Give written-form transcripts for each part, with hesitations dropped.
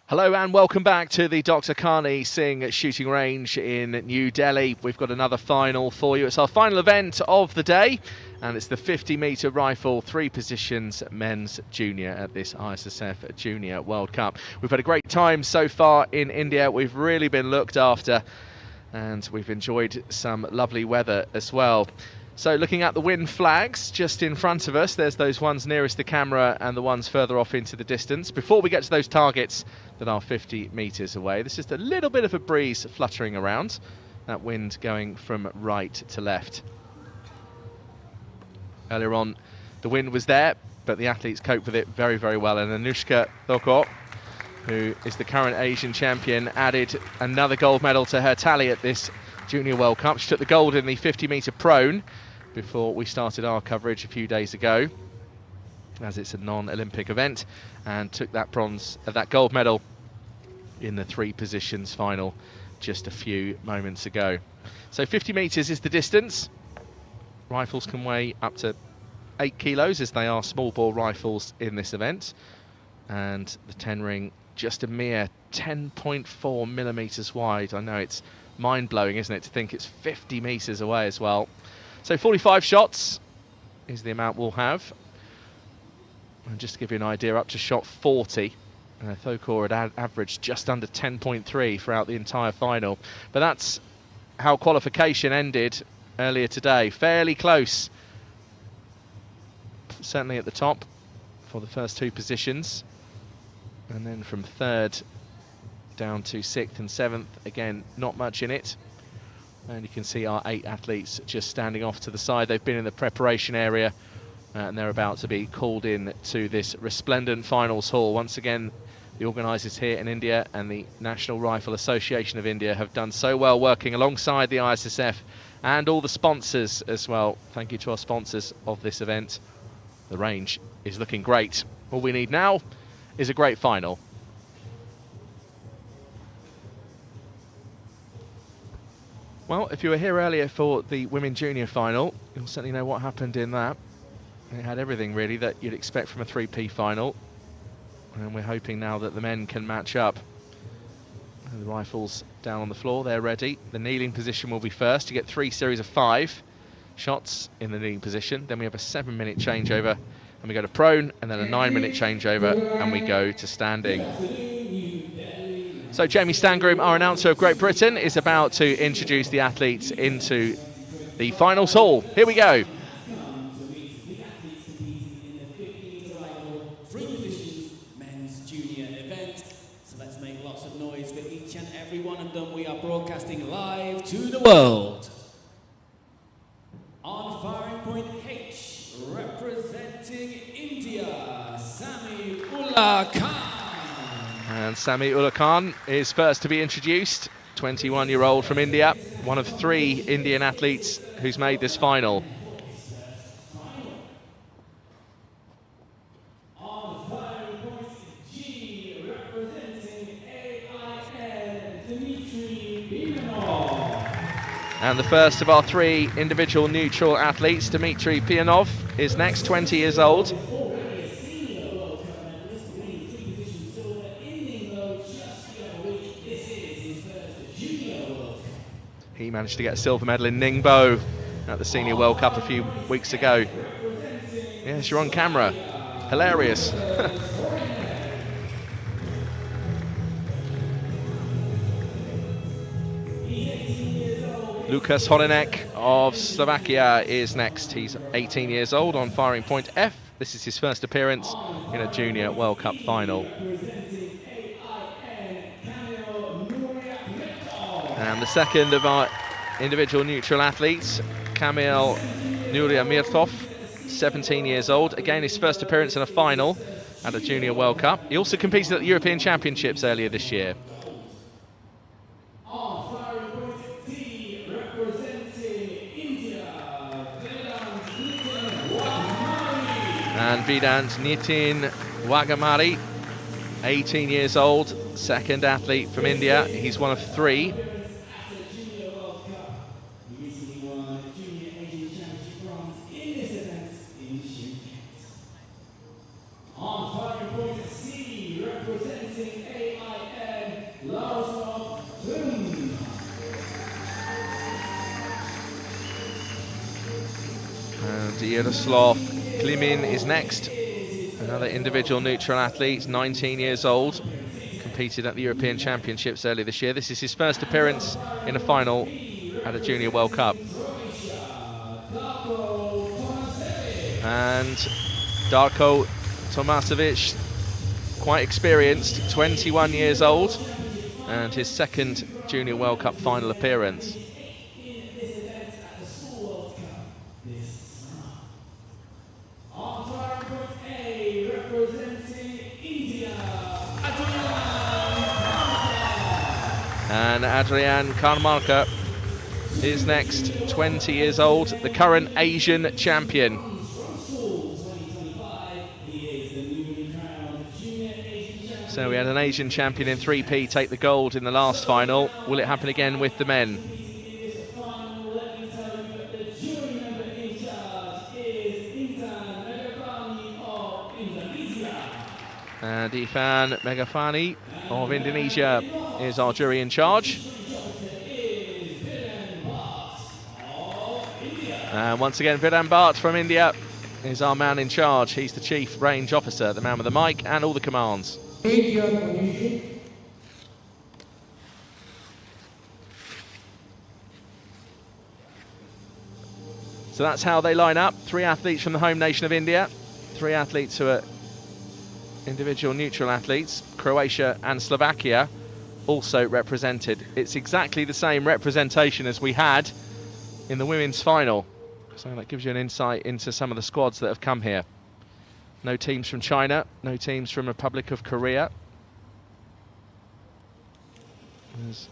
Hello and welcome back to the Dr. Karni Singh shooting range in New Delhi. We've got another final for you. It's our final event of the day, and it's the 50-metre rifle, 3 positions, men's junior at this ISSF Junior World Cup. We've had a great time so far in India. We've really been looked after, and we've enjoyed some lovely weather as well. So looking at the wind flags just in front of us, there's those ones nearest the camera and the ones further off into the distance. Before we get to those targets that are 50 metres away, there's just a little bit of a breeze fluttering around, that wind going from right to left. Earlier on, the wind was there, but the athletes coped with it very, very well. And Anushka Thoko, who is the current Asian champion, added another gold medal to her tally at this Junior World Cup. She took the gold in the 50-metre prone before we started our coverage a few days ago, as it's a non-Olympic event, and took that gold medal in the 3 positions final just a few moments ago. So 50 metres is the distance. Rifles can weigh up to 8 kilos, as they are small bore rifles in this event, and the 10 ring just a mere 10.4 millimetres wide. I know it's mind-blowing, isn't it, to think it's 50 metres away as well. So 45 shots is the amount we'll have. And just to give you an idea, up to shot 40, Thokor had averaged just under 10.3 throughout the entire final. But that's how qualification ended earlier today. Fairly close, certainly at the top for the first 2 positions. And then from 3rd down to 6th and 7th, again, not much in it. And you can see our 8 athletes just standing off to the side. They've been in the preparation area, and they're about to be called in to this resplendent finals hall. Once again, the organisers here in India and the National Rifle Association of India have done so well working alongside the ISSF and all the sponsors as well. Thank you to our sponsors of this event. The range is looking great. All we need now is a great final. Well, if you were here earlier for the Women Junior final, you'll certainly know what happened in that. It had everything, really, that you'd expect from a 3P final. And we're hoping now that the men can match up. And the rifles down on the floor, they're ready. The kneeling position will be first. You get 3 series of 5 shots in the kneeling position. Then we have a 7-minute changeover, and we go to prone, and then a 9-minute changeover, and we go to standing. So Jamie Stangroom, our announcer of Great Britain, is about to introduce the athletes into the finals hall. Here we go. 3 positions, men's junior event. So let's make lots of noise for each and every one of them. We are broadcasting live to the world. On firing point H, representing India, Sami Ullah Khan. And Sami Ullah Khan is first to be introduced, 21-year-old from India, one of 3 Indian athletes who's made this final. On firing point G, representing AIN, Dmitry Pianov. And the first of our 3 individual neutral athletes, Dmitry Pianov, is next, 20 years old. He managed to get a silver medal in Ningbo at the Senior World Cup a few weeks ago. Yes, you're on camera. Hilarious. Lukas Holinek of Slovakia is next. He's 18 years old on firing point F. This is his first appearance in a Junior World Cup final. And the second of our individual neutral athletes, Kamil Nuryamirtov, 17 years old. Again, his first appearance in a final at a Junior World Cup. He also competed at the European Championships earlier this year. And Vedant Nitin Wagamari, 18 years old, second athlete from India. He's one of 3. On firing point C, representing AIN, Yaroslav Klimin is next. Another individual neutral athlete, 19 years old. Competed at the European Championships earlier this year. This is his first appearance in a final at a Junior World Cup. And Darko Tomasevic, quite experienced, 21 years old, and his second Junior World Cup final appearance. And Adrian Karmarka is next, 20 years old, the current Asian champion. So we had an Asian champion in 3P take the gold in the last final. Will it happen again with the men? And Ifan Megafani of Indonesia is our jury in charge. And once again, Vidhan Bhatt from India is our man in charge. He's the chief range officer, the man with the mic and all the commands. Take your position. So that's how they line up. 3 athletes from the home nation of India, 3 athletes who are individual neutral athletes. Croatia and Slovakia also represented. It's exactly the same representation as we had in the women's final. So that gives you an insight into some of the squads that have come here. No teams from China, no teams from Republic of Korea. There's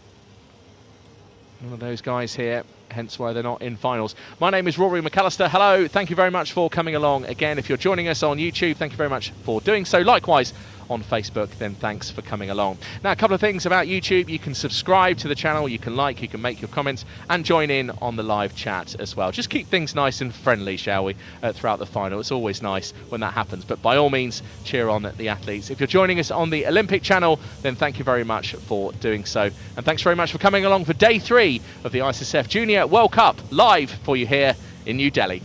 none of those guys here, hence why they're not in finals. My name is Rory McAllister. Hello, thank you very much for coming along. Again, if you're joining us on YouTube, thank you very much for doing so. Likewise, on Facebook, then thanks for coming along. Now, a couple of things about YouTube. You can subscribe to the channel, you can like, you can make your comments, and join in on the live chat as well. Just keep things nice and friendly, shall we, throughout the final. It's always nice when that happens, but by all means, cheer on the athletes. If you're joining us on the Olympic channel, then thank you very much for doing so. And thanks very much for coming along for day 3 of the Issf Junior World Cup, live for you here in New Delhi.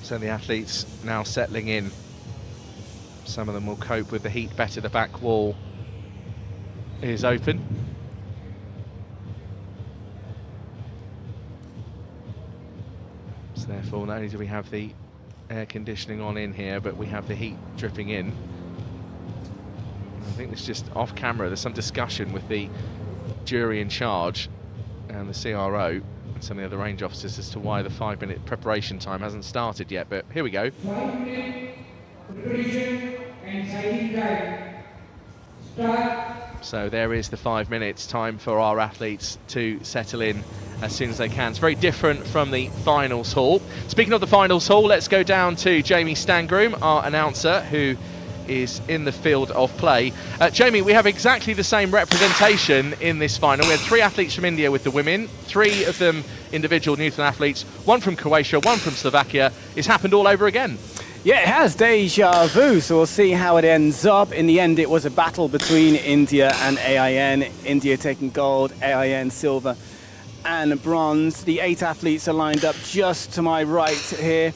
So the athletes now settling in. Some of them will cope with the heat better. The back wall is open. So therefore, not only do we have the air conditioning on in here, but we have the heat dripping in. I think it's just off camera. There's some discussion with the jury in charge and the CRO. Some of the other range officers as to why the 5-minute preparation time hasn't started yet, but here we go. 5-minute preparation and sighting time. Start. So there is the 5 minutes time for our athletes to settle in as soon as they can. It's very different from the finals hall. Speaking of the finals hall, let's go down to Jamie Stangroom, our announcer, who is in the field of play. Jamie, we have exactly the same representation in this final. We had 3 athletes from India with the women, 3 of them individual neutral athletes, 1 from Croatia, 1 from Slovakia. It's happened all over again. Yeah, it has, deja vu, so we'll see how it ends up. In the end, it was a battle between India and AIN. India taking gold, AIN silver and bronze. The 8 athletes are lined up just to my right here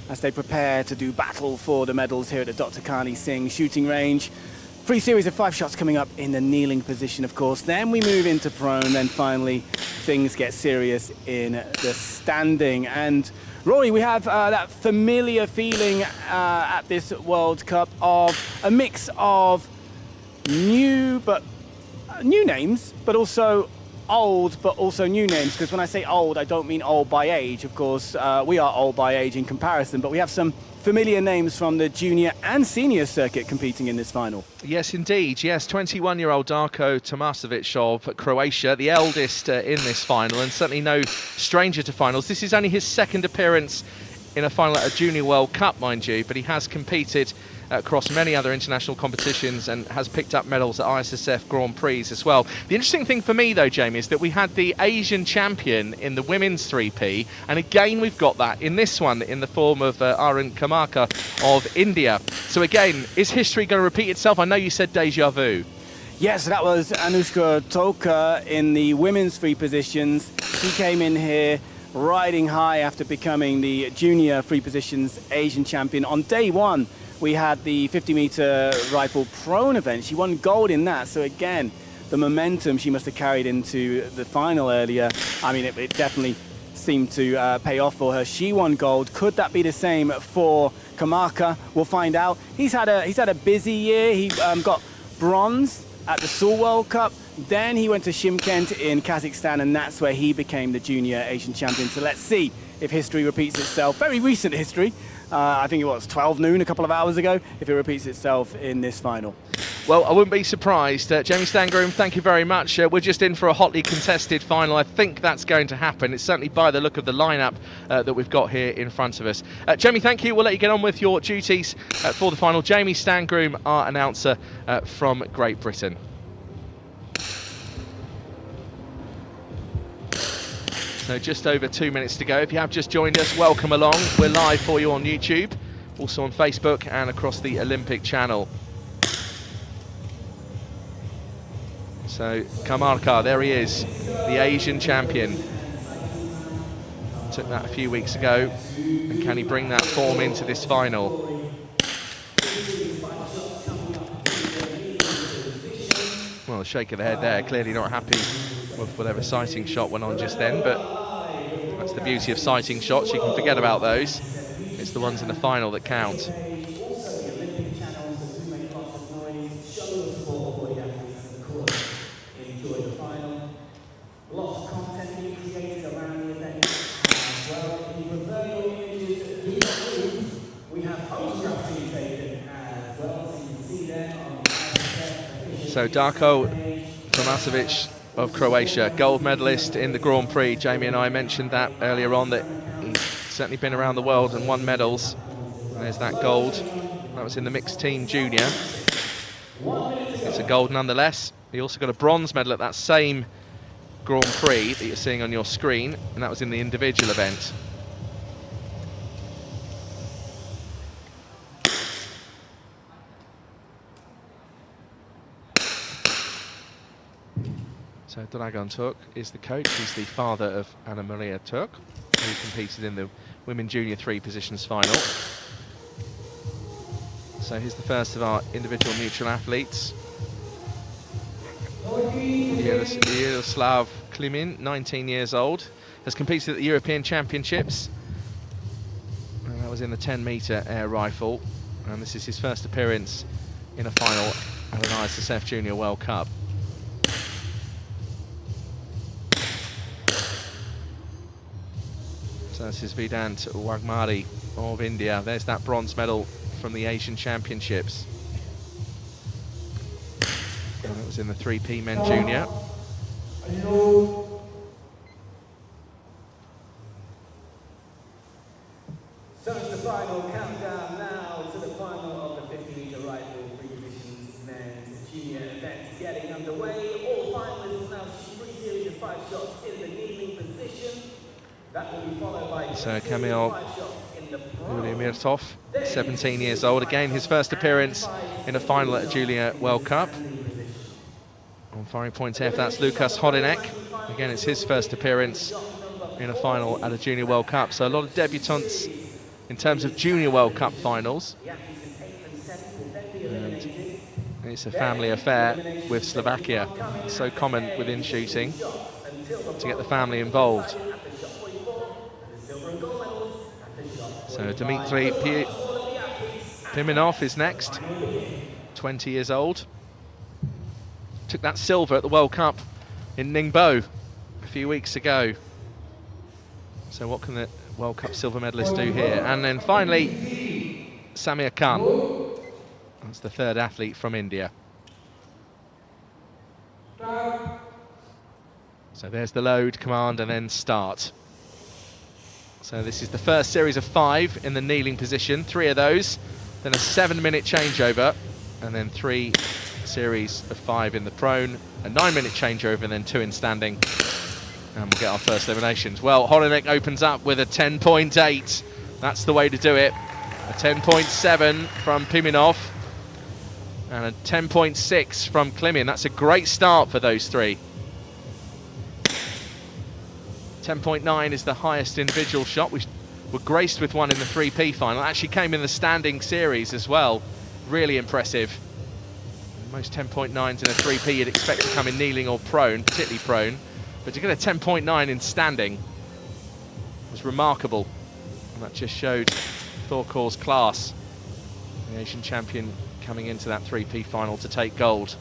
as they prepare to do battle for the medals here at the Dr. Kali Singh shooting range. 3 series of 5 shots coming up in the kneeling position, of course. Then we move into prone, then finally things get serious in the standing. And Rory, we have that familiar feeling at this World Cup of a mix of new names, but also old but also new names, because when I say old, I don't mean old by age. Of course, we are old by age in comparison, but we have some familiar names from the junior and senior circuit competing in this final. Yes, indeed. Yes, 21-year-old Darko Tomasevic of Croatia, the eldest in this final, and certainly no stranger to finals. This is only his second appearance in a final at a Junior World Cup, mind you, but he has competed across many other international competitions and has picked up medals at Issf Grand Prix as well. The interesting thing for me, though, Jamie, is that we had the Asian champion in the women's 3P, and again we've got that in this one in the form of Arun Kamarkar of India. So again, is history going to repeat itself? I know you said déjà vu. Yes, that was Anushka Tolkar in the women's 3 positions. She came in here riding high after becoming the junior 3 positions Asian champion. On day one, we had the 50-meter rifle prone event. She won gold in that. So again, the momentum she must have carried into the final earlier, I mean, it definitely seemed to pay off for her. She won gold. Could that be the same for Kamarkar? We'll find out. He's had a busy year. He got bronze at the Seoul World Cup. Then he went to Shymkent in Kazakhstan, and that's where he became the junior Asian champion. So let's see if history repeats itself. Very recent history. I think it was 12 noon a couple of hours ago, if it repeats itself in this final. Well, I wouldn't be surprised. Jamie Stangroom, thank you very much. We're just in for a hotly contested final. I think that's going to happen. It's certainly by the look of the lineup that we've got here in front of us. Jamie, thank you. We'll let you get on with your duties for the final. Jamie Stangroom, our announcer from Great Britain. So just over 2 minutes to go. If you have just joined us, welcome along. We're live for you on YouTube, also on Facebook and across the Olympic channel. So Kamarkar, there he is, the Asian champion. Took that a few weeks ago, and can he bring that form into this final? Well, a shake of the head there, clearly not happy with whatever sighting shot went on just then, but that's the beauty of sighting shots. You can forget about those. It's the ones in the final that count. So Darko Tomasevic of Croatia, gold medalist in the Grand Prix. Jamie and I mentioned that earlier on, that he's certainly been around the world and won medals. There's that gold. That was in the mixed team junior. It's a gold nonetheless. He also got a bronze medal at that same Grand Prix that you're seeing on your screen, and that was in the individual event. So Dragan Turk is the coach. He's the father of Anna Maria Turk, who competed in the women junior 3 positions final. So here's the first of our individual neutral athletes. Yaroslav Klimin, 19 years old, has competed at the European Championships. And that was in the 10-meter air rifle. And this is his first appearance in a final at an Issf Junior World Cup. So this is Vedant Wagmari of India. There's that bronze medal from the Asian Championships. And that was in the 3P men junior. So it's the final countdown now to the final of the 50-meter rifle 3 positions men's junior event getting underway. All finalists now 3 series of 5 shots in the kneeling position. That will be followed by So Kamil Ulimirtov, 17 years old. Again, his first appearance in a final at a Junior World Cup. On firing point F, that's Lukas Hodinek. Again, it's his first appearance in a final at a Junior World Cup. So a lot of debutants in terms of Junior World Cup finals. And it's a family affair with Slovakia. It's so common within shooting to get the family involved. So Dmitry Pimenov is next, 20 years old. Took that silver at the World Cup in Ningbo few weeks ago. So what can the World Cup silver medalist do here? And then finally, Samir Khan. That's the third athlete from India. So there's the load, command, and then start. So this is the first series of 5 in the kneeling position, 3 of those, then a 7-minute changeover, and then 3 series of 5 in the prone, a 9-minute changeover, and then 2 in standing. And we'll get our first eliminations. Well, Holinek opens up with a 10.8. That's the way to do it. A 10.7 from Pimenov, and a 10.6 from Klimin. That's a great start for those 3. 10.9 is the highest individual shot. We were graced with one in the 3P final. It actually came in the standing series as well. Really impressive. Most 10.9s in a 3P you'd expect to come in kneeling or prone, particularly prone. But to get a 10.9 in standing was remarkable. And that just showed Thorkor's class. The Asian champion coming into that 3P final to take gold.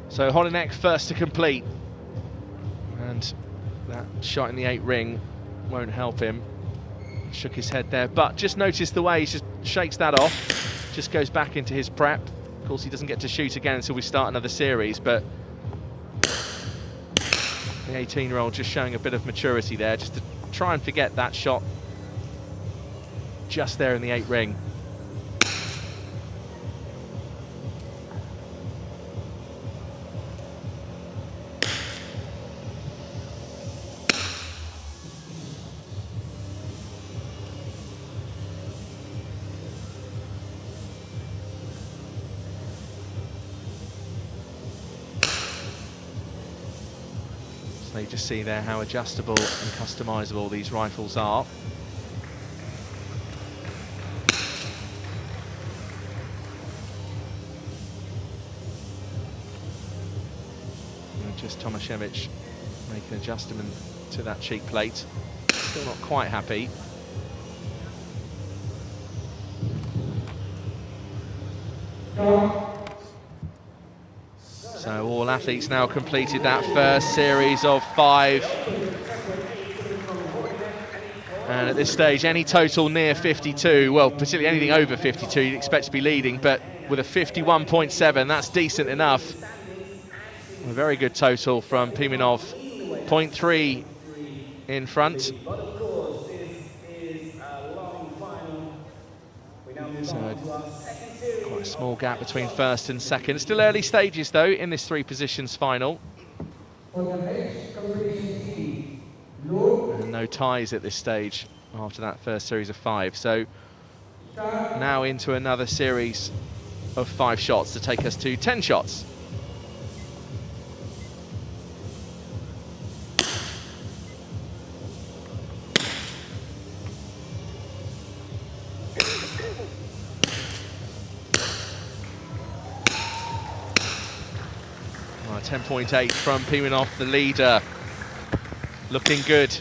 So Holinek first to complete, and that shot in the 8 ring won't help him. Shook his head there, but just notice the way he just shakes that off, just goes back into his prep. Of course, he doesn't get to shoot again until we start another series, but the 18-year-old just showing a bit of maturity there, just to try and forget that shot just there in the 8 ring. So you just see there how adjustable and customizable these rifles are. And just Tomaszewicz making an adjustment to that cheek plate. Still not quite happy. So all athletes now completed that first series of 5. And at this stage, any total near 52, well, particularly anything over 52, you'd expect to be leading, but with a 51.7, that's decent enough. A very good total from Pimenov, 0.3 in front. So quite a small gap between first and second. Still early stages though in this 3 positions final. And no ties at this stage after that first series of 5. So now into another series of 5 shots to take us to 10 shots. Oh, 10.8 from Pimenov, the leader. Looking good.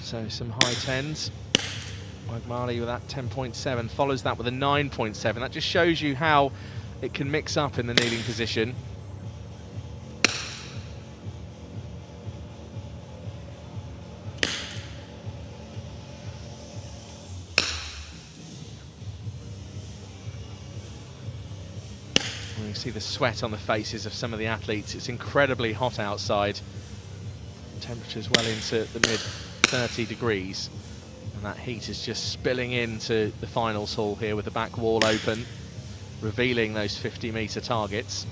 So some high 10s. Wagmali with that 10.7 follows that with a 9.7. That just shows you how it can mix up in the kneeling position. And you see the sweat on the faces of some of the athletes. It's incredibly hot outside. Temperatures well into the mid 30 degrees. And that heat is just spilling into the finals hall here with the back wall open, revealing those 50-metre targets.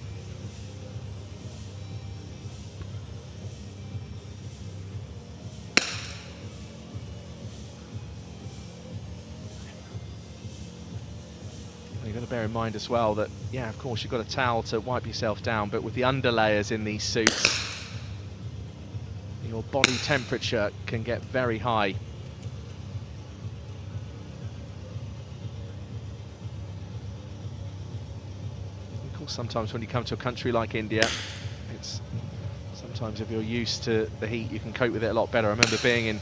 You've got to bear in mind as well that, yeah, of course, you've got a towel to wipe yourself down, but with the underlayers in these suits, your body temperature can get very high. Of course, sometimes when you come to a country like India, it's sometimes if you're used to the heat, you can cope with it a lot better. I remember being in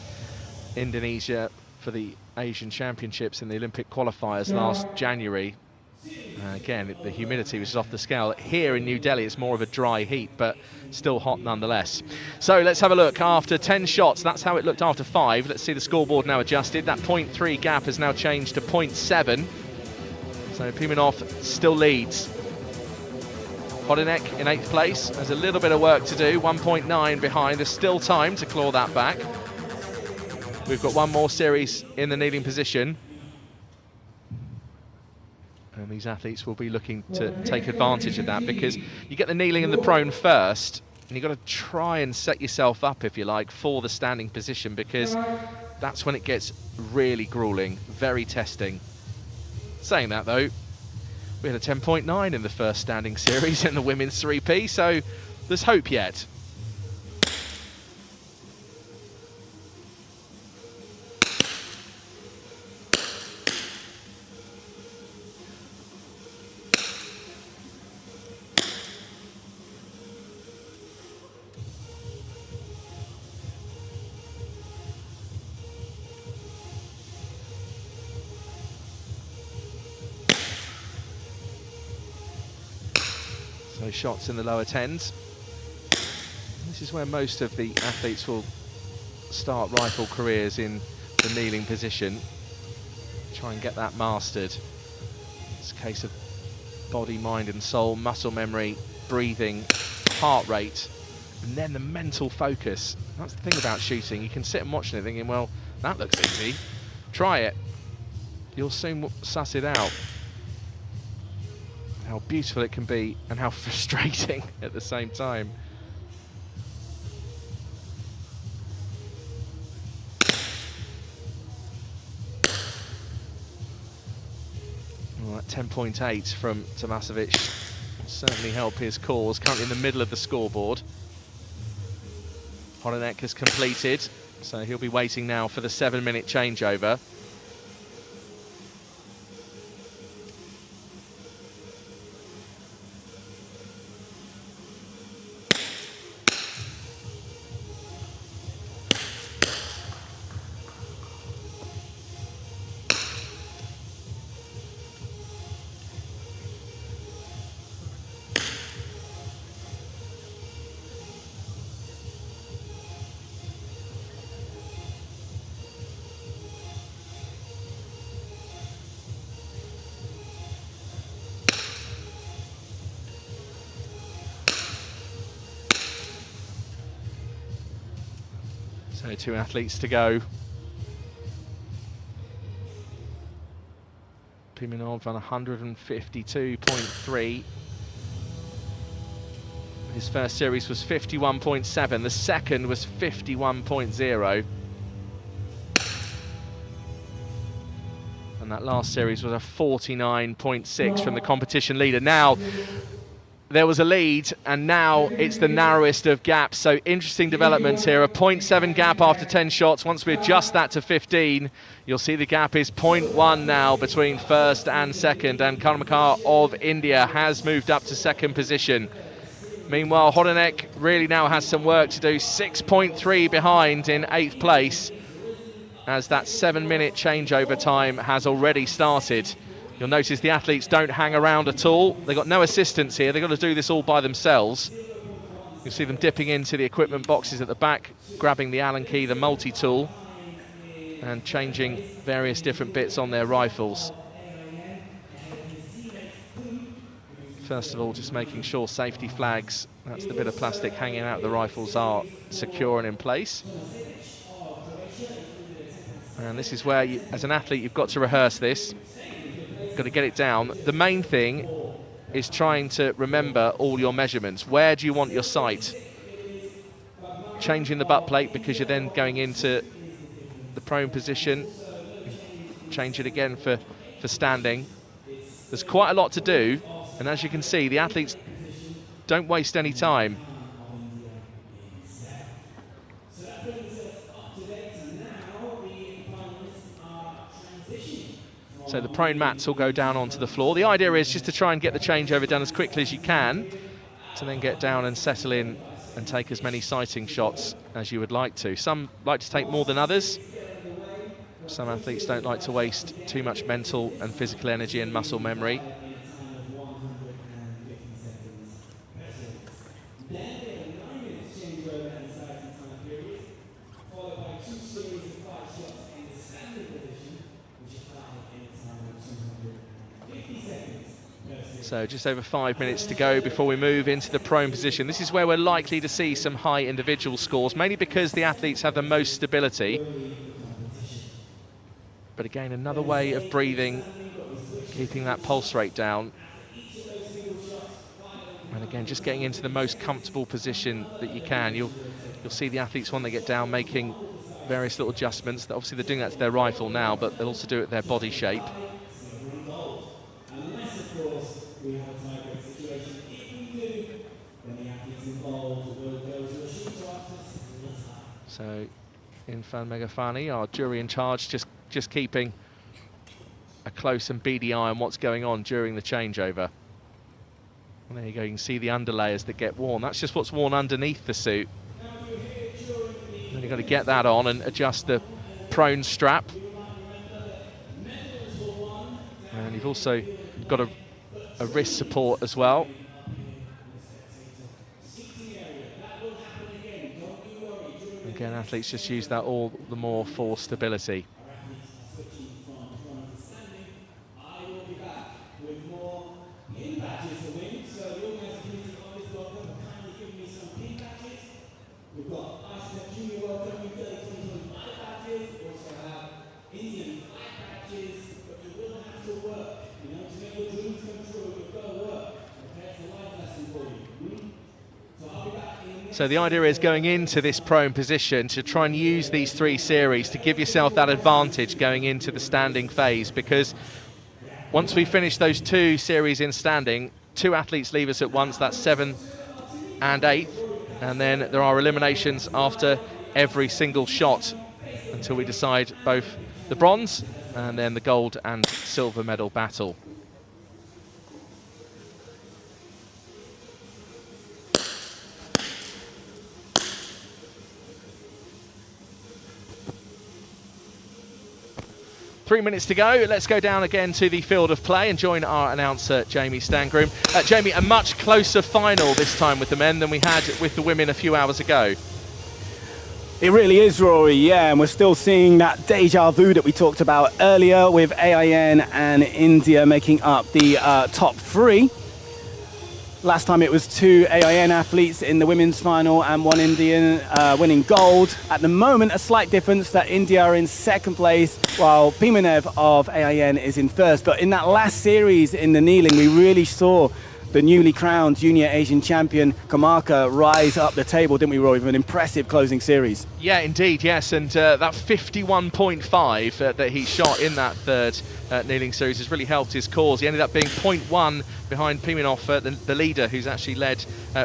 Indonesia for the Asian Championships in the Olympic qualifiers last January. Again, the humidity was off the scale. Here in New Delhi, it's more of a dry heat, but still hot nonetheless. So let's have a look. After 10 shots, that's how it looked after 5. Let's see the scoreboard now adjusted. That 0.3 gap has now changed to 0.7. So Pimenov still leads. Hodinek in 8th place has a little bit of work to do. 1.9 behind. There's still time to claw that back. We've got one more series in the kneeling position. And these athletes will be looking to take advantage of that, because you get the kneeling and the prone first, and you've got to try and set yourself up, if you like, for the standing position, because that's when it gets really grueling, very testing. Saying that, though, we had a 10.9 in the first standing series in the women's 3P, so there's hope yet. So shots in the lower 10s. This is where most of the athletes will start rifle careers, in the kneeling position. Try and get that mastered. It's a case of body, mind and soul, muscle memory, breathing, heart rate, and then the mental focus. That's the thing about shooting. You can sit and watch it thinking, well, that looks easy. Try it. You'll soon suss it out. How beautiful it can be and how frustrating at the same time. Well, that 10.8 from Tomasevic will certainly help his cause. Currently in the middle of the scoreboard. Hodinek has completed, so he'll be waiting now for the 7-minute changeover. So 2 athletes to go. Pimenov on 152.3. His first series was 51.7. The second was 51.0. And that last series was a 49.6 from the competition leader. Now, there was a lead, and now it's the narrowest of gaps. So interesting developments here. A 0.7 gap after 10 shots. Once we adjust that to 15, you'll see the gap is 0.1 now between first and second. And Karmakar of India has moved up to second position. Meanwhile, Hodinek really now has some work to do. 6.3 behind in 8th place, as that 7-minute changeover time has already started. You'll notice the athletes don't hang around at all. They've got no assistance here. They've got to do this all by themselves. You'll see them dipping into the equipment boxes at the back, grabbing the Allen key, the multi-tool, and changing various different bits on their rifles. First of all, just making sure safety flags, that's the bit of plastic hanging out of the rifles, are secure and in place. And this is where, as an athlete, you've got to rehearse this. You've got to get it down. The main thing is trying to remember all your measurements. Where do you want your sight? Changing the butt plate because you're then going into the prone position. Change it again for standing. There's quite a lot to do, and as you can see, the athletes don't waste any time. So the prone mats will go down onto the floor. The idea is just to try and get the changeover done as quickly as you can, to then get down and settle in and take as many sighting shots as you would like to. Some like to take more than others. Some athletes don't like to waste too much mental and physical energy and muscle memory. So just over 5 minutes to go before we move into the prone position. This is where we're likely to see some high individual scores, mainly because the athletes have the most stability. But again, another way of breathing, keeping that pulse rate down. And again, just getting into the most comfortable position that you can. You'll see the athletes, when they get down, making various little adjustments. Obviously, they're doing that to their rifle now, but they'll also do it with their body shape. So, Infan Megafani, our jury in charge, just keeping a close and beady eye on what's going on during the changeover. And there you go, you can see the underlayers that get worn. That's just what's worn underneath the suit. Then you've got to get that on and adjust the prone strap. And you've also got a wrist support as well. Again, athletes just use that all the more for stability. So the idea is going into this prone position to try and use these 3 series to give yourself that advantage going into the standing phase, because once we finish those 2 series in standing, 2 athletes leave us at once, that's 7th and 8th, and then there are eliminations after every single shot until we decide both the bronze and then the gold and silver medal battle. Three minutes to go. Let's go down again to the field of play and join our announcer, Jamie Stangroom. Jamie, a much closer final this time with the men than we had with the women a few hours ago. It really is, Rory, yeah, and we're still seeing that deja vu that we talked about earlier with AIN and India making up the top 3. Last time it was 2 AIN athletes in the women's final and 1 Indian winning gold. At the moment, a slight difference that India are in 2nd place, while Pimanev of AIN is in 1st. But in that last series in the kneeling, we really saw the newly crowned junior Asian champion Kamarka rise up the table, didn't we, Roy, with an impressive closing series? Yeah, indeed, yes, and that 51.5 that he shot in that 3rd kneeling series has really helped his cause. He ended up being 0.1 behind Pimenov, the leader, who's actually led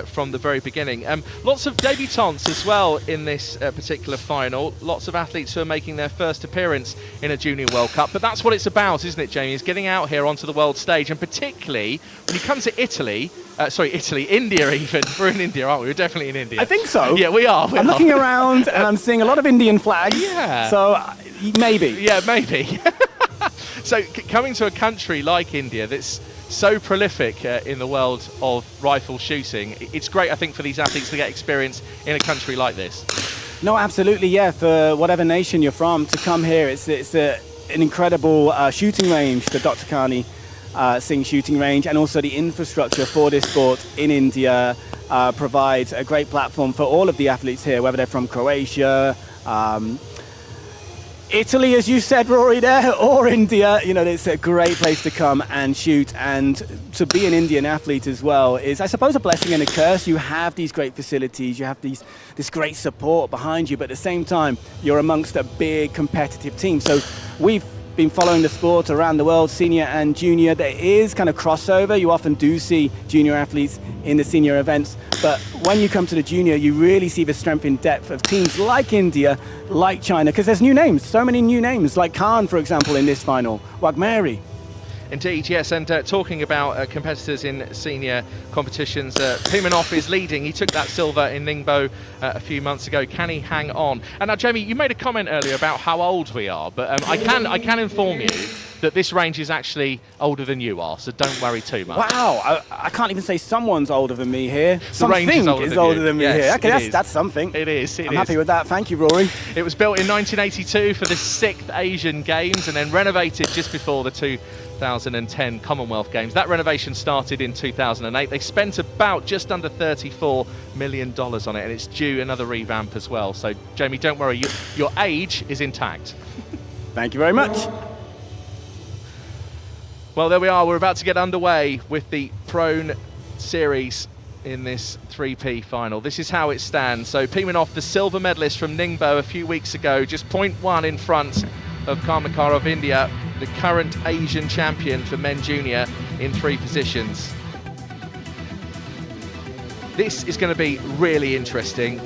from the very beginning. Lots of debutantes as well in this particular final. Lots of athletes who are making their first appearance in a Junior World Cup. But that's what it's about, isn't it, Jamie? Is getting out here onto the world stage, and particularly when you come to India even. We're in India, aren't we? We're definitely in India. I think so. Yeah, we are. I'm looking around and I'm seeing a lot of Indian flags. Yeah. So maybe. Yeah, maybe. So coming to a country like India that's so prolific in the world of rifle shooting, it's great, I think, for these athletes to get experience in a country like this. No, absolutely, yeah. For whatever nation you're from, to come here, it's an incredible shooting range, the Dr. Khani. Singh shooting range, and also the infrastructure for this sport in India provides a great platform for all of the athletes here, whether they're from Croatia, Italy, as you said, Rory, there, or India. You know, it's a great place to come and shoot, and to be an Indian athlete as well is, I suppose, a blessing and a curse. You have these great facilities, you have this great support behind you, but at the same time, you're amongst a big competitive team. So we've been following the sport around the world, senior and junior. There is kind of crossover. You often do see junior athletes in the senior events, but when you come to the junior, you really see the strength in depth of teams like India, like China, because there's new names, so many new names, like Khan, for example, in this final, Wagmeri. Indeed, yes, and talking about competitors in senior competitions, Pimenov is leading. He took that silver in Ningbo a few months ago. Can he hang on? And now, Jamie, you made a comment earlier about how old we are, but I can inform you that this range is actually older than you are, so don't worry too much. Wow, I can't even say someone's older than me here. The range is older than me yes, here. Okay, it that's something. It is. I'm happy with that. Thank you, Rory. It was built in 1982 for the 6th Asian Games and then renovated just before the 2010 Commonwealth Games. That renovation started in 2008. They spent about just under $34 million on it, and it's due another revamp as well. So, Jamie, don't worry, your age is intact. Thank you very much. Well, there we are. We're about to get underway with the prone series in this 3P final. This is how it stands. So Pimenov, the silver medalist from Ningbo a few weeks ago, just 0.1 in front of Karmakar of India, the current Asian champion for men junior in 3 positions. This is going to be really interesting.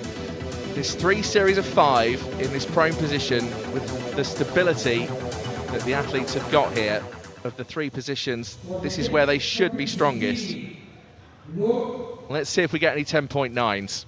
This 3 series of 5 in this prone position with the stability that the athletes have got here. Of the 3 positions, this is where they should be strongest. Let's see if we get any 10.9s.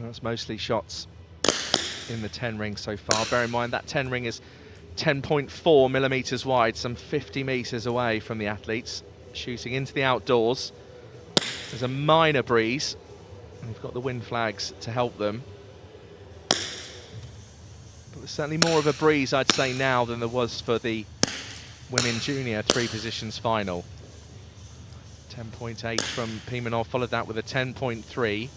That's mostly shots in the 10 ring so far. Bear in mind that 10 ring is 10.4 millimeters wide, some 50 meters away from the athletes, shooting into the outdoors. There's a minor breeze, and they've got the wind flags to help them. But there's certainly more of a breeze, I'd say, now than there was for the women junior 3 positions final. 10.8 from Pimenov, followed that with a 10.3.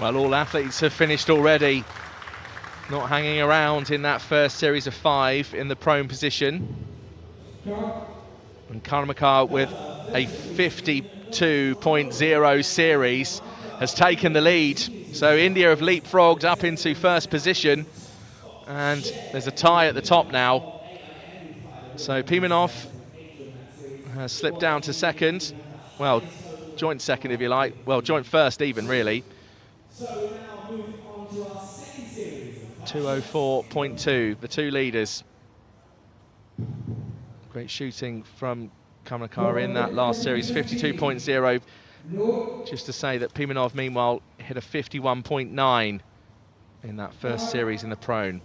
Well, all athletes have finished already, not hanging around in that first series of 5 in the prone position. And Karmakar with a 52.0 series has taken the lead. So India have leapfrogged up into first position, and there's a tie at the top now. So Pimenov has slipped down to second. Well, joint second if you like. Well, joint first even, really. 204.2, the 2 leaders. Great shooting from Karmakar in that last series, 52.0. Just to say that Pimenov, meanwhile, hit a 51.9 in that first series in the prone.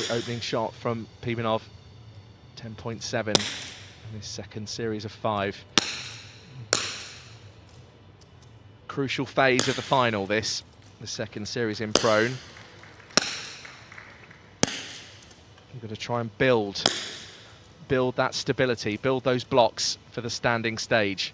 the opening shot from Pimenov. 10.7 in this second series of 5. Crucial phase of the final, this, the second series in prone. You've got to try and build that stability, build those blocks for the standing stage.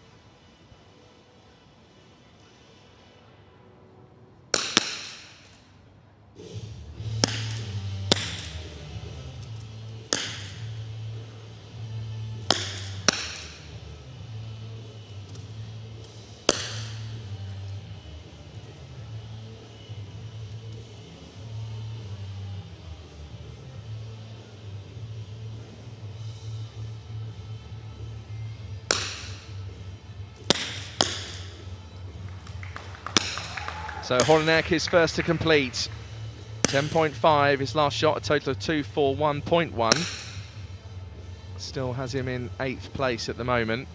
So Holinek is first to complete. 10.5, his last shot, a total of 241.1. Still has him in 8th place at the moment.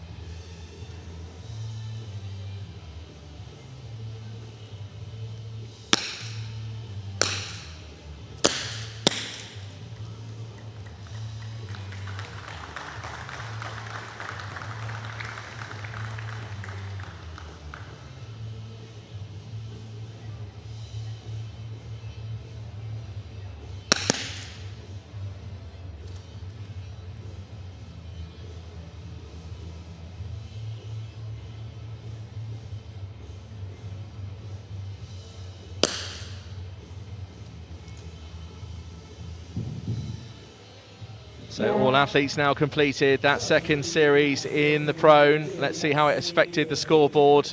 So all athletes now completed that second series in the prone. Let's see how it has affected the scoreboard.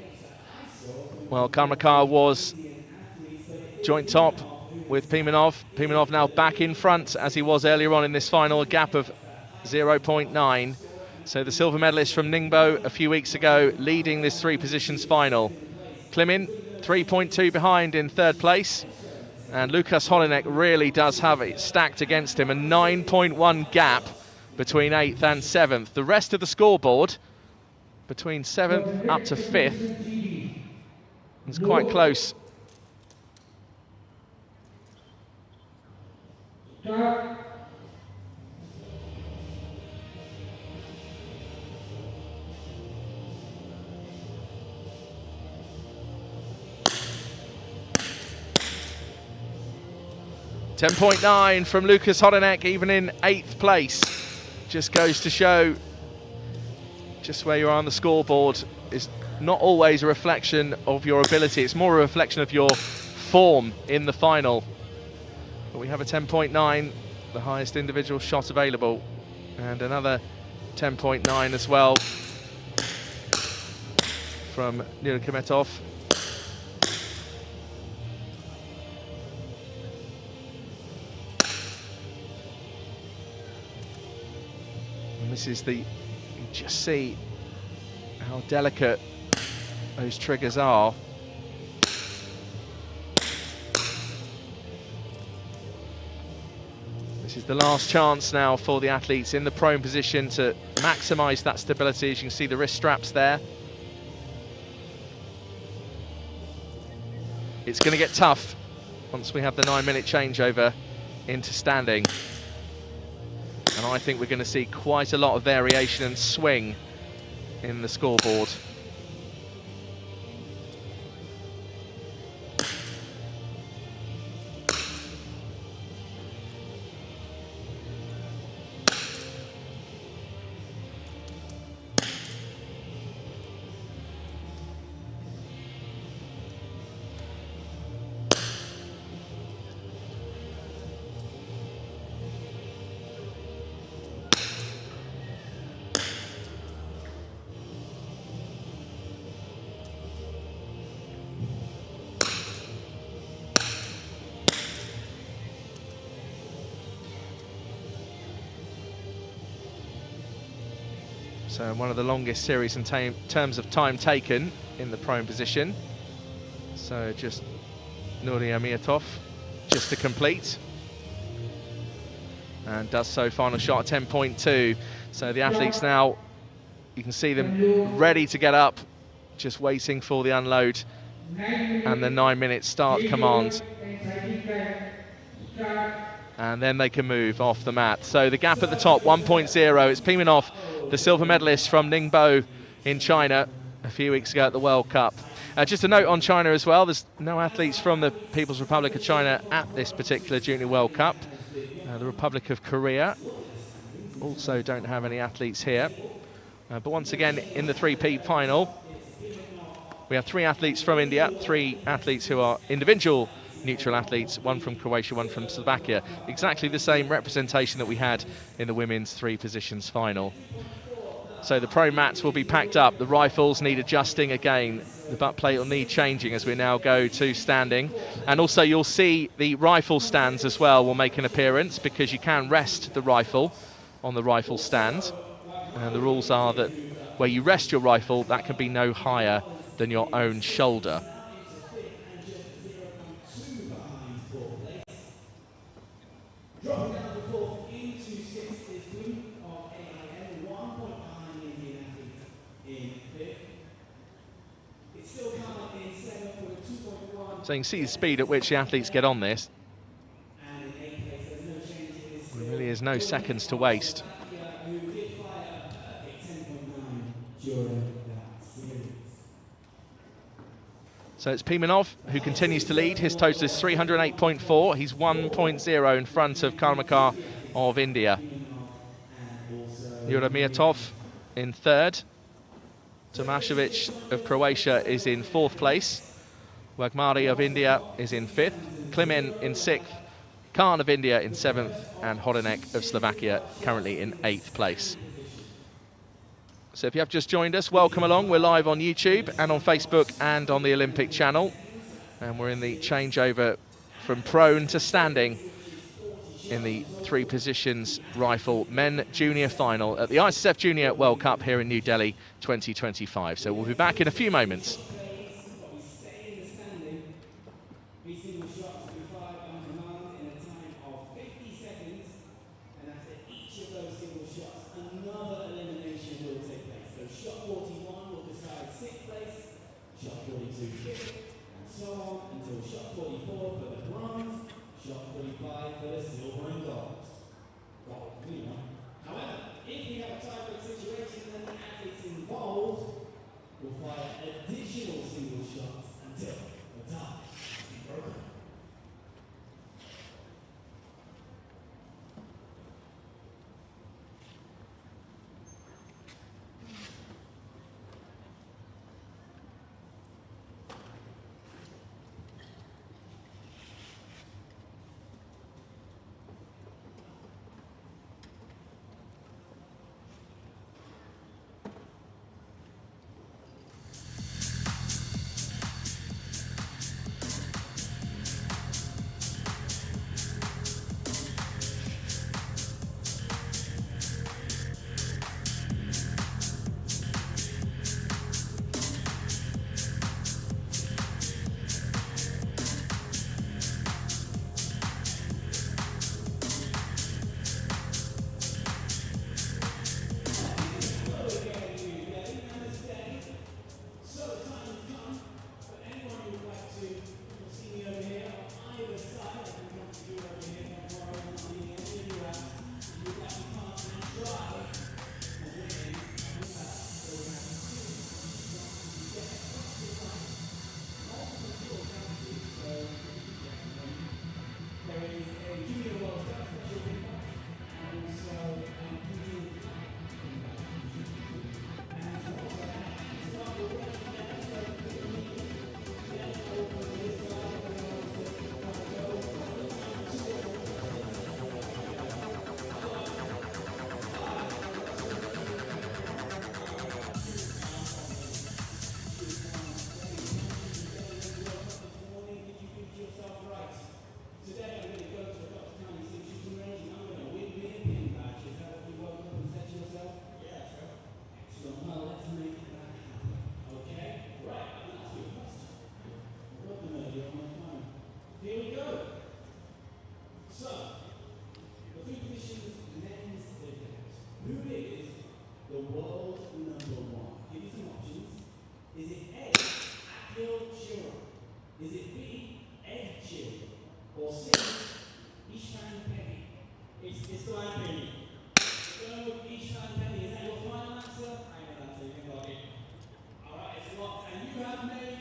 Well, Kamrakar was joint top with Pimenov. Pimenov now back in front as he was earlier on in this final, a gap of 0.9. So the silver medalist from Ningbo a few weeks ago leading this 3 positions final. Klimin 3.2 behind in 3rd place. And Lukas Holinek really does have it stacked against him, a 9.1 gap between 8th and 7th. The rest of the scoreboard, between 7th up to 5th, is quite close. Start. 10.9 from Lukas Holinek, even in 8th place. Just goes to show just where you are on the scoreboard is not always a reflection of your ability. It's more a reflection of your form in the final. But we have a 10.9, the highest individual shot available, and another 10.9 as well from Nurmagomedov. This is the, you just see how delicate those triggers are. This is the last chance now for the athletes in the prone position to maximise that stability. As you can see the wrist straps there. It's going to get tough once we have the 9-minute changeover into standing. And I think we're going to see quite a lot of variation and swing in the scoreboard. So one of the longest series in terms of time taken in the prone position. So just Nurmagomedov just to complete. And does so, final shot 10.2. So the athletes now, you can see them ready to get up, just waiting for the unload and the 9-minute start command. and then they can move off the mat. So the gap at the top, 1.0. It's Pimenov, the silver medalist from Ningbo in China a few weeks ago at the World Cup. Just a note on China as well, there's no athletes from the People's Republic of China at this particular Junior World Cup. The Republic of Korea also don't have any athletes here. But once again, in the 3P final, we have 3 athletes from India, 3 athletes who are individual neutral athletes, 1 from Croatia, 1 from Slovakia. Exactly the same representation that we had in the women's 3 positions final. So the pro mats will be packed up. The rifles need adjusting again. The butt plate will need changing as we now go to standing. And also you'll see the rifle stands as well will make an appearance, because you can rest the rifle on the rifle stand. And the rules are that where you rest your rifle, that can be no higher than your own shoulder. So you can see the speed at which the athletes get on this. There really is no seconds to waste. So it's Pimenov who continues to lead. His total is 308.4. He's 1.0 in front of Karmakar of India. Yuramiatov in third. Tomashevic of Croatia is in 4th place. Wagmari of India is in 5th, Klimin in 6th, Khan of India in 7th, and Hodenek of Slovakia currently in 8th place. So if you have just joined us, welcome along. We're live on YouTube and on Facebook and on the Olympic channel. And we're in the changeover from prone to standing in the 3 positions rifle men junior final at the Issf Junior World Cup here in New Delhi 2025. So we'll be back in a few moments.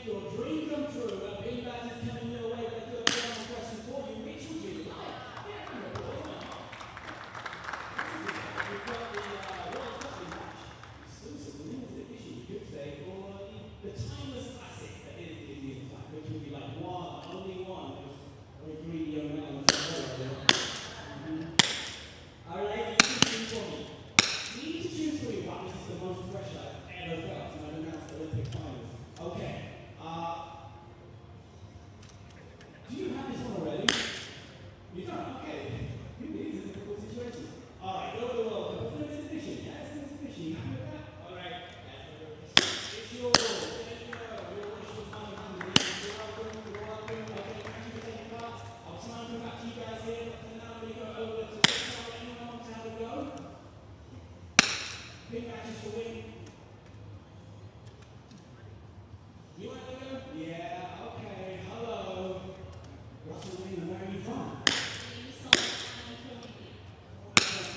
your dream come true. A big match is coming your way. Let's do a final question for you. Which would you like? Yeah, you know, boys, now. We've got the World Cup match. Exclusive, limited edition, you could say, or the timeless classic that is the Indian flag, which would be like one, only one. Or greedy young man. All right, you can choose for me. You need to choose for you, but this is the most pressure I've ever felt when I've announced the Olympic finals. Okay. Do you have this one already? You don't? Okay. Maybe it is a difficult situation. All right, go to the World Cup. It's limited edition. Yeah, it's limited edition. You happy with that? All right. It's yours. There you go. Your wish was mine. You're welcome. You're welcome. Okay, thank you for taking part. I'll try and come back to you guys here, but for now, we go over to anyone wants to have a go. Big matches to win. You want to go? Yeah, okay. Hello. Russell Lane, where are you from?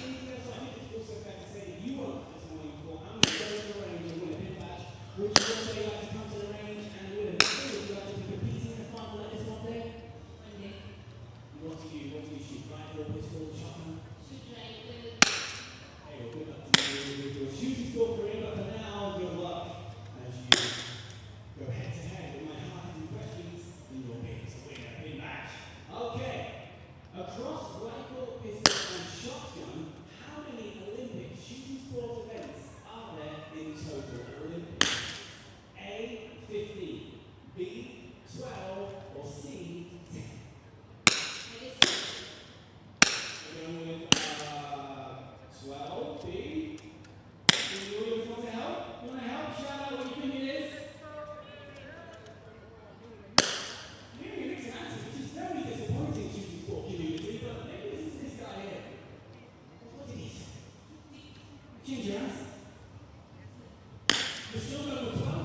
India, so I think it's also fair to say that you won't this morning for I'm going to go to the range and win a big match. Would you also like to come to the range and win a big match? Would you like to be competing in a final like this one day? What do you shoot? Rifle, pistol, shotgun? Hey, well, good luck to you with your shooting score career, but for now, good luck as you go head to head with my hard-hitting questions in your bid to win a big match. Okay, across rifle, pistol, and shotgun, how many Olympic shooting sport events are there in total? Olympics? A, 15, B, 12, or C, 10? We're going with 12, B. Do you want to help? You want to help? Shout out what you think it is. Maybe it makes an answer, which is very disappointing shooting sport community, but maybe this is this guy here. What did he say? Change your answer. You're still going with 12?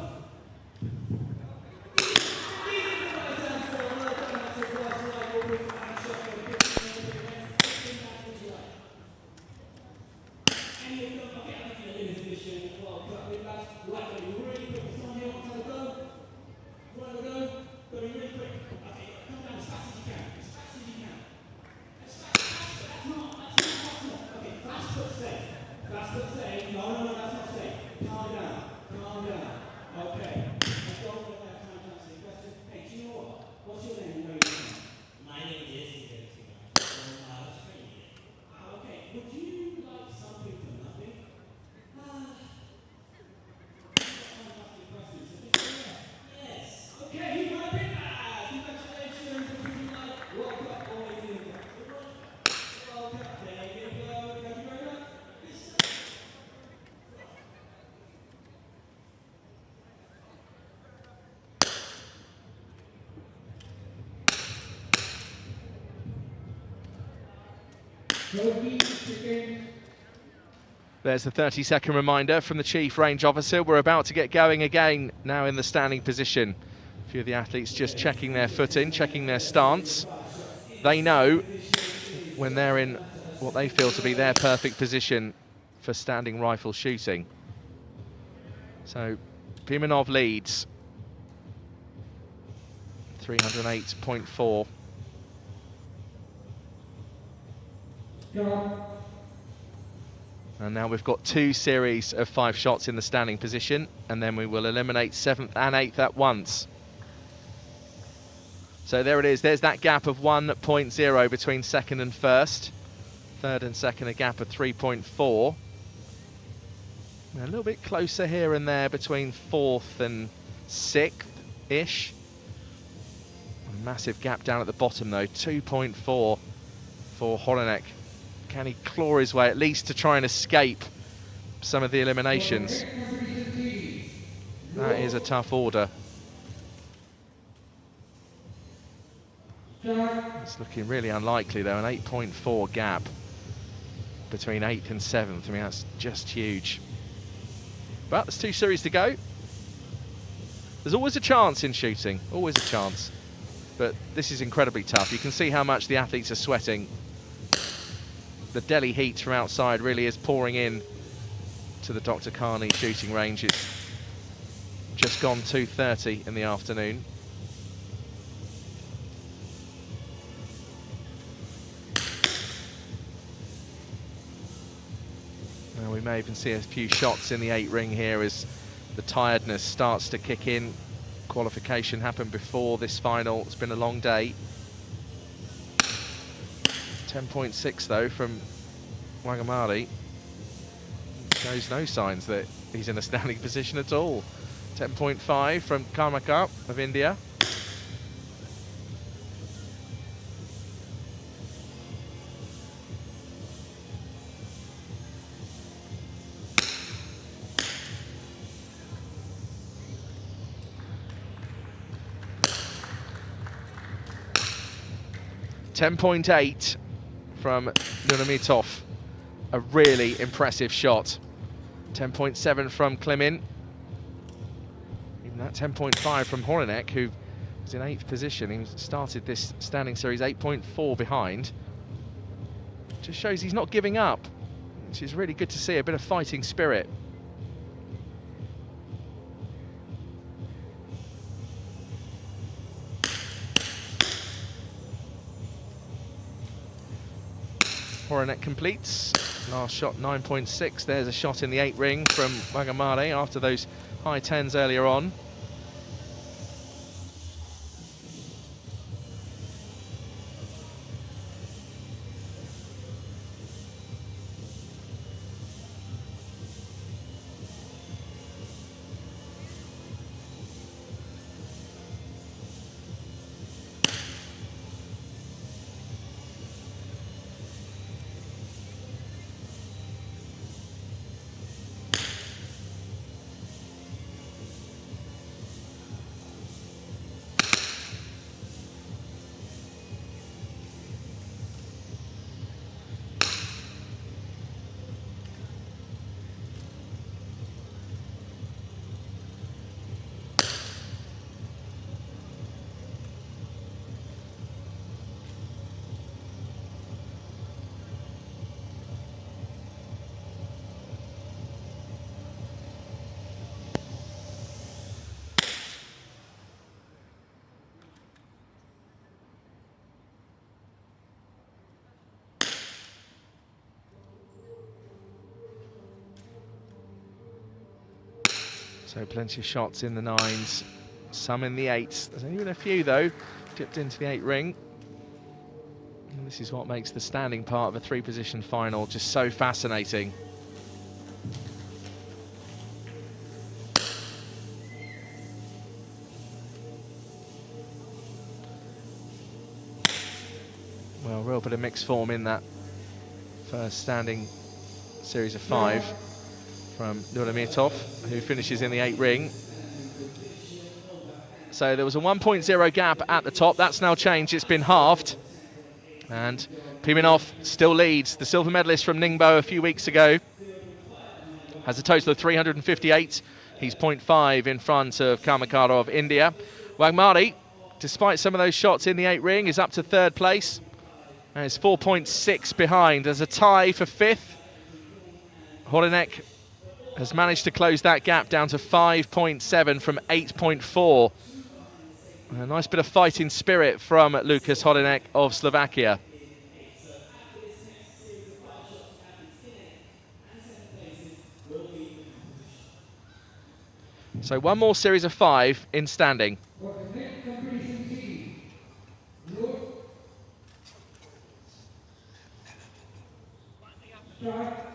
There's the 30-second reminder from the Chief Range Officer. We're about to get going again now in the standing position. A few of the athletes just checking their footing, checking their stance. They know when they're in what they feel to be their perfect position for standing rifle shooting. So Pimenov leads 308.4. And now we've got 2 series of 5 shots in the standing position, and then we will eliminate 7th and 8th at once. So there it is, there's that gap of 1.0 between 2nd and 1st. 3rd and 2nd, a gap of 3.4. A little bit closer here and there between 4th and 6th-ish. A massive gap down at the bottom though, 2.4 for Holonek. Can he claw his way at least to try and escape some of the eliminations? That is a tough order. It's looking really unlikely though, an 8.4 gap between 8th and 7th. I mean, that's just huge. But there's 2 series to go. There's always a chance in shooting, always a chance. But this is incredibly tough. You can see how much the athletes are sweating. The Delhi heat from outside really is pouring in to the Dr. Carney shooting range. It's just gone 2:30 in the afternoon. Now we may even see a few shots in the 8 ring here as the tiredness starts to kick in. Qualification happened before this final. It's been a long day. 10.6 though from Wagamari. Shows no signs that he's in a standing position at all. 10.5 from Karmakar of India. .8 from Nurmagomedov. A really impressive shot. 10.7 from Klimin. Even that 10.5 from Horinek, who was in 8th position. He started this standing series 8.4 behind. Just shows he's not giving up, which is really good to see, a bit of fighting spirit. Horinek completes. Last shot 9.6. There's a shot in the 8 ring from Wagamari after those high 10s earlier on. So plenty of shots in the 9s, some in the 8s. There's even a few though, dipped into the 8 ring. And this is what makes the standing part of a 3-position final just so fascinating. Well, real bit of mixed form in that first standing series of 5. From Nurmagomedov, who finishes in the 8 ring. So there was a 1.0 gap at the top. That's now changed. It's been halved. And Pimenov still leads. The silver medalist from Ningbo a few weeks ago has a total of 358. He's 0.5 in front of Karmakar of India. Wagamari, despite some of those shots in the 8 ring, is up to 3rd place. And is 4.6 behind. There's a tie for 5th. Horinek has managed to close that gap down to 5.7 from 8.4. A nice bit of fighting spirit from Lukas Horinek of Slovakia. So one more series of 5 in standing. For the next competition city, Road. Start.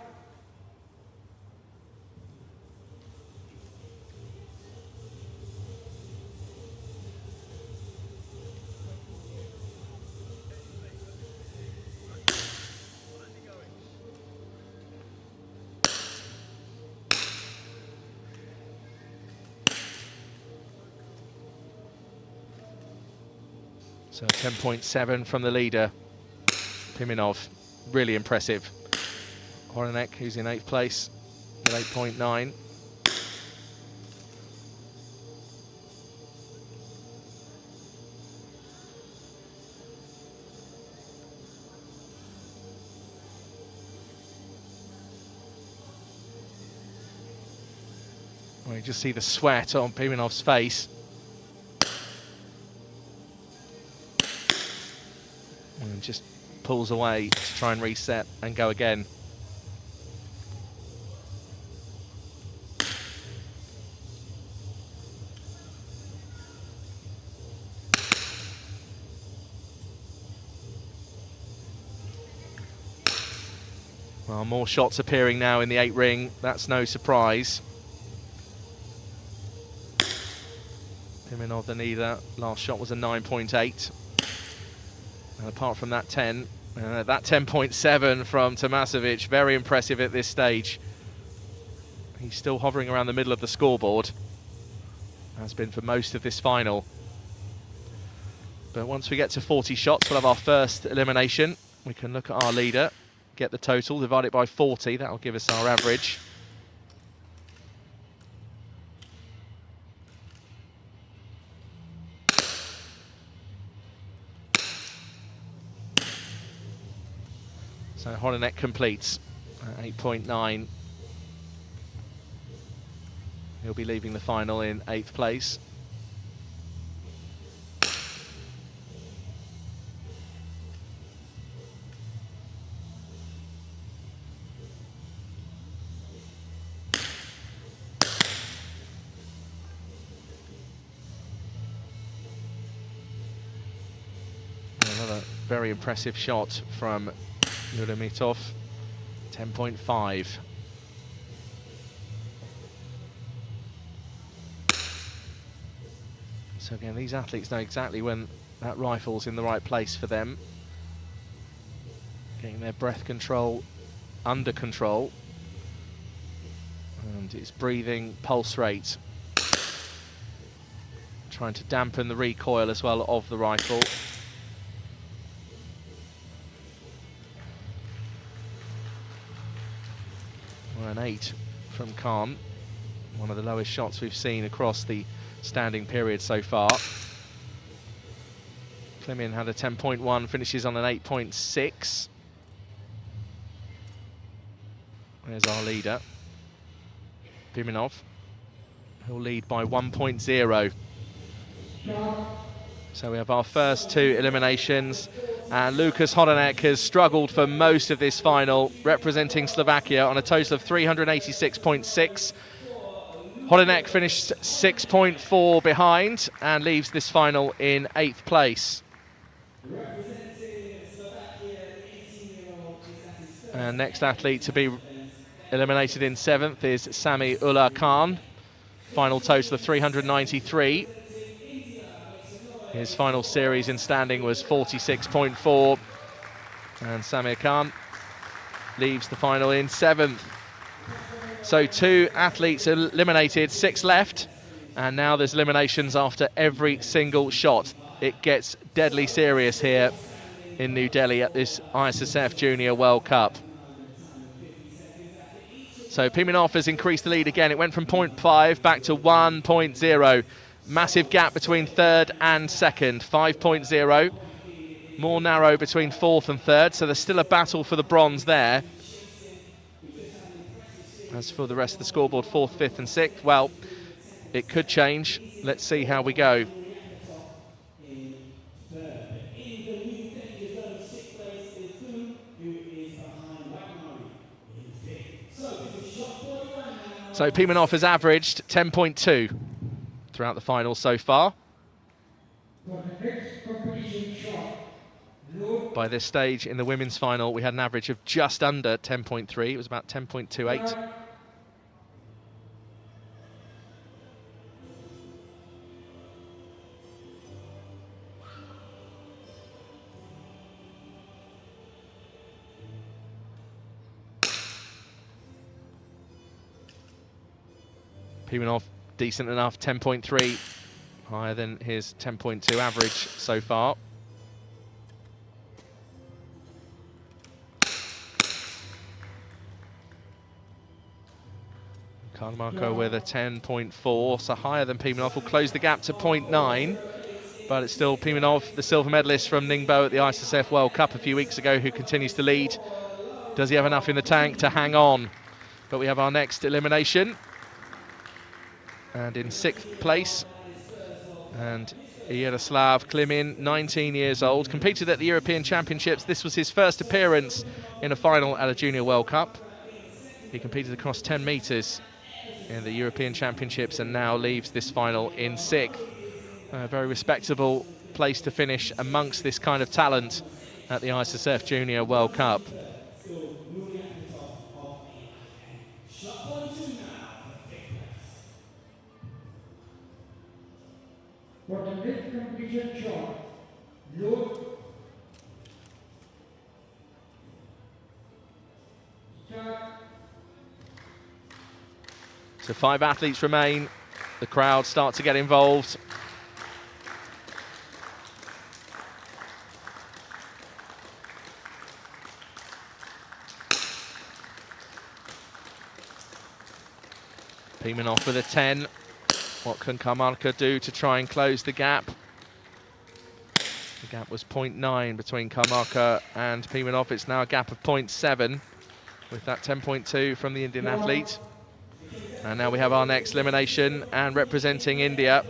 So 10.7 from the leader, Pimenov. Really impressive. Horinek, who's in 8th place, with 8.9. You just see the sweat on Pimenov's face. And just pulls away to try and reset and go again. Well, more shots appearing now in the 8 ring. That's no surprise. Pimenov, the neither. Last shot was a 9.8. And apart from that 10, that 10.7 from Tomasevic, very impressive at this stage. He's still hovering around the middle of the scoreboard. Has been for most of this final. But once we get to 40 shots, we'll have our first elimination. We can look at our leader, get the total, divide it by 40. That'll give us our average. So Hodenek completes at 8.9. He'll be leaving the final in 8th place. Another very impressive shot from Nurmitov, 10.5. So again, these athletes know exactly when that rifle's in the right place for them. Getting their breath control under control. And it's breathing, pulse rate. Trying to dampen the recoil as well of the rifle. An 8 from Khan, one of the lowest shots we've seen across the standing period so far. Klimin had a 10.1, finishes on an 8.6. There's our leader, Pimenov. He'll lead by 1.0. So we have our first 2 eliminations, and Lukas Hodenek has struggled for most of this final, representing Slovakia on a total of 386.6. Hodenek finished 6.4 behind and leaves this final in 8th place. And next athlete to be eliminated in 7th is Sami Ullah Khan. Final total of 393. His final series in standing was 46.4. And Samir Khan leaves the final in 7th. So 2 athletes eliminated, 6 left. And now there's eliminations after every single shot. It gets deadly serious here in New Delhi at this ISSF Junior World Cup. So Pimenov has increased the lead again. It went from 0.5 back to 1.0. Massive gap between 3rd and 2nd, 5.0. More narrow between 4th and 3rd, so there's still a battle for the bronze there. As for the rest of the scoreboard, 4th, 5th and 6th, well, it could change. Let's see how we go. So Pimenov has averaged 10.2 throughout the final so far. By this stage in the women's final, we had an average of just under 10.3. It was about 10.28. Pimenov, decent enough, 10.3, higher than his 10.2 average so far. Karmarko with a 10.4, so higher than Pimenov, will close the gap to 0.9, but it's still Pimenov, the silver medalist from Ningbo at the ISSF World Cup a few weeks ago, who continues to lead. Does he have enough in the tank to hang on? But we have our next elimination. and in 6th place. And Yaroslav Klimin, 19 years old, competed at the European Championships. This was his first appearance in a final at a Junior World Cup. He competed across 10 metres in the European Championships and now leaves this final in 6th. A very respectable place to finish amongst this kind of talent at the Issf Junior World Cup. For the next competition shot, load, start. So 5 athletes remain. The crowd start to get involved. Pimenov with a 10. What can Karmarka do to try and close the gap? The gap was 0.9 between Karmarka and Pimenov. It's now a gap of 0.7 with that 10.2 from the Indian athlete. And now we have our next elimination, and representing India.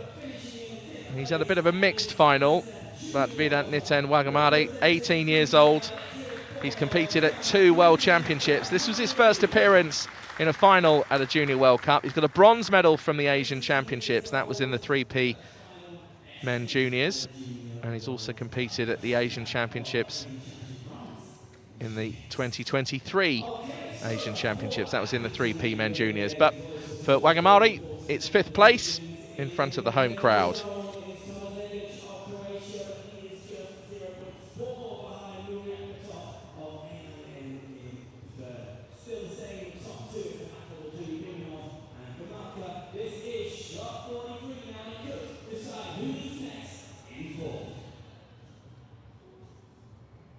He's had a bit of a mixed final, but Vedant Niten Wagamari, 18 years old. He's competed at 2 World Championships. This was his first appearance in a final at a Junior World Cup. He's got a bronze medal from the Asian Championships. That was in the 3P men juniors. And he's also competed at the Asian Championships in the 2023 Asian Championships. That was in the 3P men juniors. But for Wagamari, it's 5th place in front of the home crowd.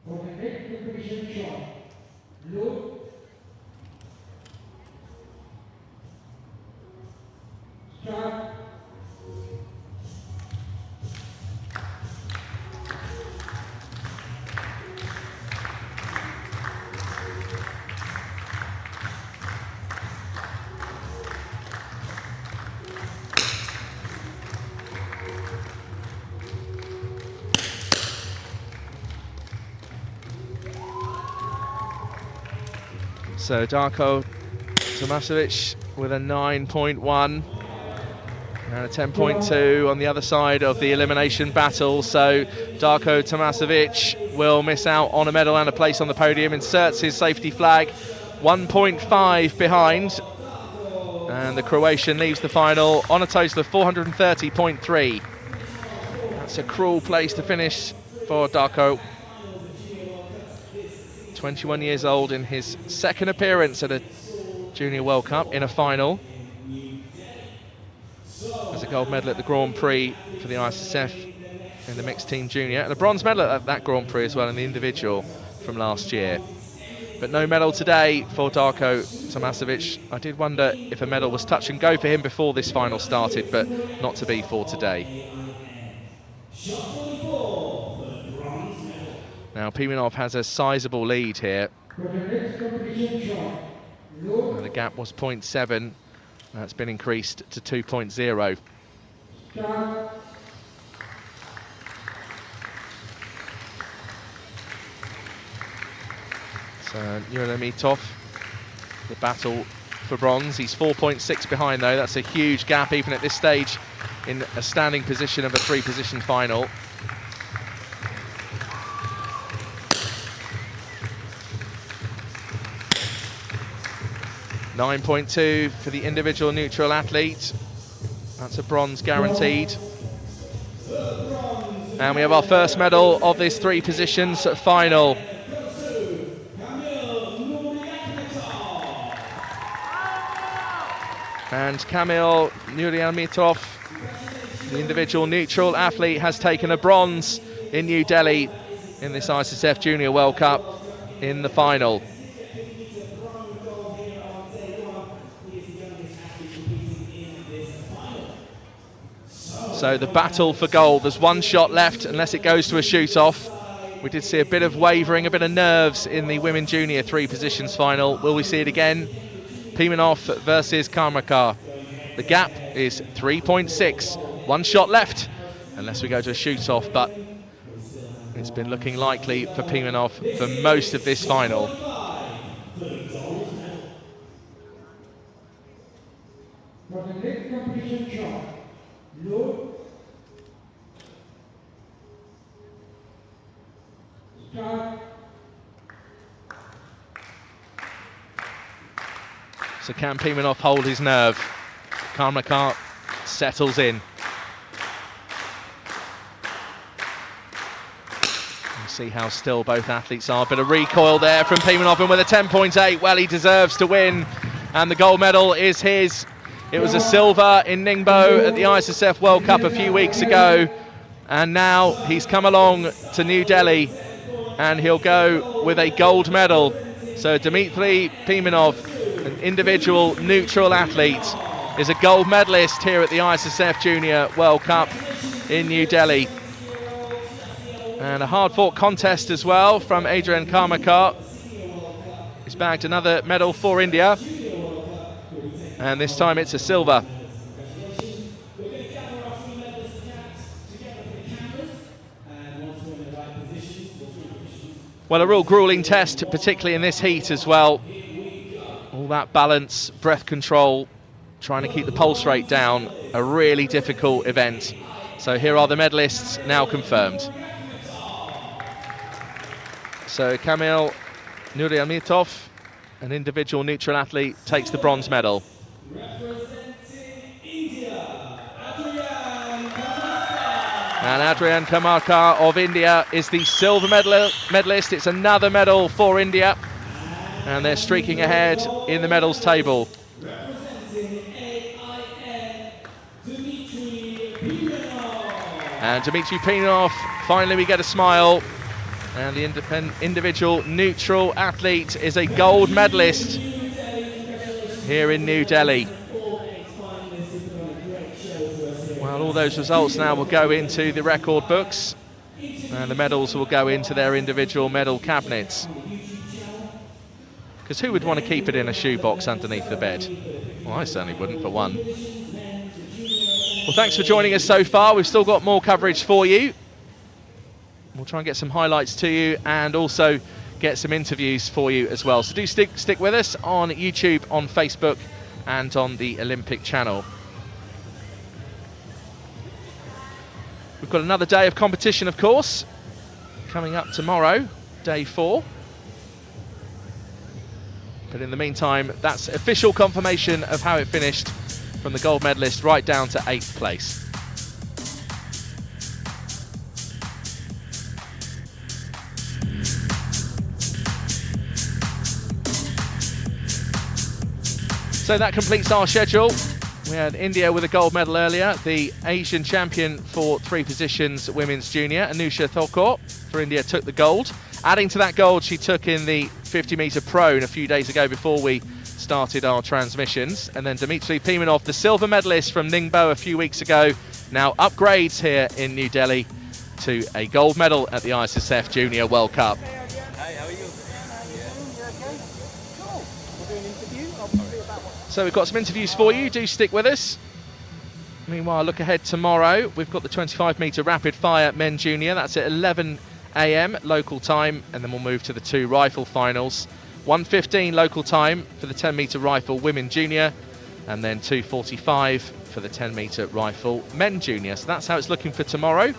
For the next competition shot, load, start. So Darko Tomasevic with a 9.1 and a 10.2 on the other side of the elimination battle. So Darko Tomasevic will miss out on a medal and a place on the podium, inserts his safety flag, 1.5 behind. And the Croatian leaves the final on a total of 430.3. That's a cruel place to finish for Darko. 21 years old in his 2nd appearance at a Junior World Cup in a final. There's a gold medal at the Grand Prix for the Issf in the mixed team junior, and a bronze medal at that Grand Prix as well in the individual from last year. But no medal today for Darko Tomasevic. I did wonder if a medal was touch and go for him before this final started, but not to be for today. Now Pimenov has a sizable lead here. For the next competition shot, load, And the gap was 0.7. That's been increased to 2.0. start. So Nurmagomedov, the battle for bronze. He's 4.6 behind though. That's a huge gap even at this stage in a standing position of a 3-position final. .2 for the individual neutral athlete. That's a bronze guaranteed. And we have our first medal of this 3 positions final. And Kamil Nurmagomedov, the individual neutral athlete, has taken a bronze in New Delhi in this Issf Junior World Cup in the final. So the battle for gold, there's 1 shot left unless it goes to a shoot-off. We did see a bit of wavering, a bit of nerves in the women junior 3 positions final. Will we see it again? Pimenov versus Karmarka. The gap is 3.6. One shot left, unless we go to a shoot-off, but it's been looking likely for Pimenov for most of this final. For the next competition shot, load, start. So can Pimenov hold his nerve? Karmakar settles in. See how still both athletes are. Bit of recoil there from Pimenov, and with a 10.8, well, he deserves to win, and the gold medal is his. It was a silver in Ningbo at the Issf World Cup a few weeks ago, and now he's come along to New Delhi and he'll go with a gold medal. So Dmitry Pimenov, an individual neutral athlete, is a gold medalist here at the Issf Junior World Cup in New Delhi. And a hard-fought contest as well from Adrian Karmakar. He's bagged another medal for India, and this time it's a silver. Well, a real grueling test, particularly in this heat as well. All that balance, breath control, trying to keep the pulse rate down. A really difficult event. So here are the medalists now confirmed. So Kamil Nuryamitov, an individual neutral athlete, takes the bronze medal. And Adrian Karmakar of India is the silver medalist. It's another medal for India, and they're streaking ahead in the medals table. And Dmitry Pimenov, finally we get a smile. And the individual neutral athlete is a gold medalist here in New Delhi. Well, all those results now will go into the record books, and the medals will go into their individual medal cabinets. Because who would want to keep it in a shoebox underneath the bed? Well, I certainly wouldn't, for one. Well, thanks for joining us so far. We've still got more coverage for you. We'll try and get some highlights to you, and also get some interviews for you as well. So do stick with us on YouTube, on Facebook, and on the Olympic channel. We've got another day of competition, of course, coming up tomorrow, day 4. But in the meantime, that's official confirmation of how it finished, from the gold medalist right down to 8th place. So that completes our schedule. We had India with a gold medal earlier, the Asian champion for 3 positions, women's junior, Anusha Thakur for India, took the gold. Adding to that gold, she took in the 50-metre prone a few days ago before we started our transmissions. And then Dmitry Pimenov, the silver medalist from Ningbo a few weeks ago, now upgrades here in New Delhi to a gold medal at the Issf Junior World Cup. Hey, how are you? Cool. We'll do an interview. So we've got some interviews for you. Do stick with us. Meanwhile, look ahead tomorrow. We've got the 25-metre rapid fire men junior. That's at 11 AM local time, and then we'll move to the 2 rifle finals. 1:15 local time for the 10-metre rifle women junior, and then 2:45 for the 10-metre rifle men junior. So that's how it's looking for tomorrow.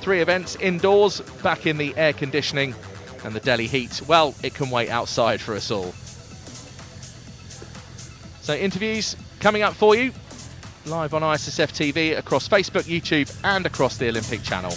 3 events indoors, back in the air conditioning, and the Delhi heat, well, it can wait outside for us all. So interviews coming up for you, live on Issf TV, across Facebook, YouTube, and across the Olympic channel.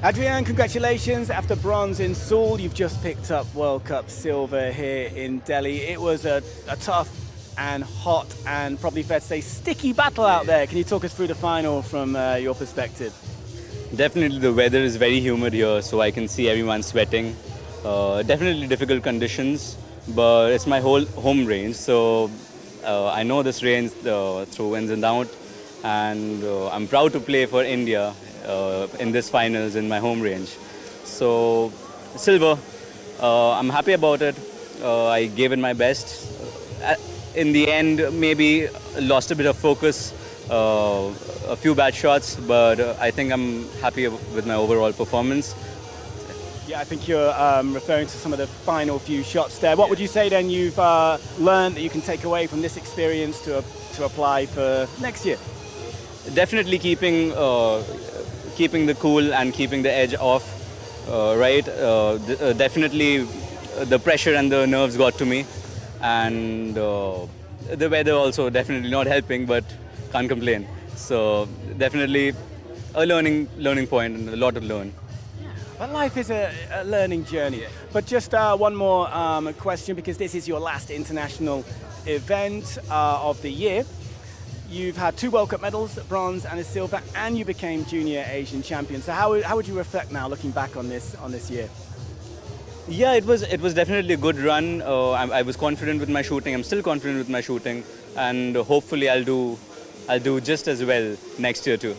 Adrian, congratulations. After bronze in Seoul, you've just picked up World Cup silver here in Delhi. It was a tough and hot and probably fair to say sticky battle out there. Can you talk us through the final from your perspective? Definitely the weather is very humid here, so I can see everyone sweating. Definitely difficult conditions, but it's my whole home range, so I know this range through ins and outs, and I'm proud to play for India in this finals in my home range. So silver, I'm happy about it. I gave it my best. In the end, maybe lost a bit of focus, a few bad shots, but I think I'm happy with my overall performance. Yeah, I think you're referring to some of the final few shots there. What would you say then you've learned that you can take away from this experience to apply for next year? Definitely keeping the cool and keeping the edge off, right? Definitely the pressure and the nerves got to me, and the weather also definitely not helping, but can't complain. So definitely a learning point and a lot to learn. But life is a learning journey. But just one more question, because this is your last international event of the year. You've had 2 World Cup medals, a bronze and a silver, and you became junior Asian champion. So how would you reflect now, looking back on this year? Yeah, it was definitely a good run. I was confident with my shooting. I'm still confident with my shooting, and hopefully I'll do just as well next year too.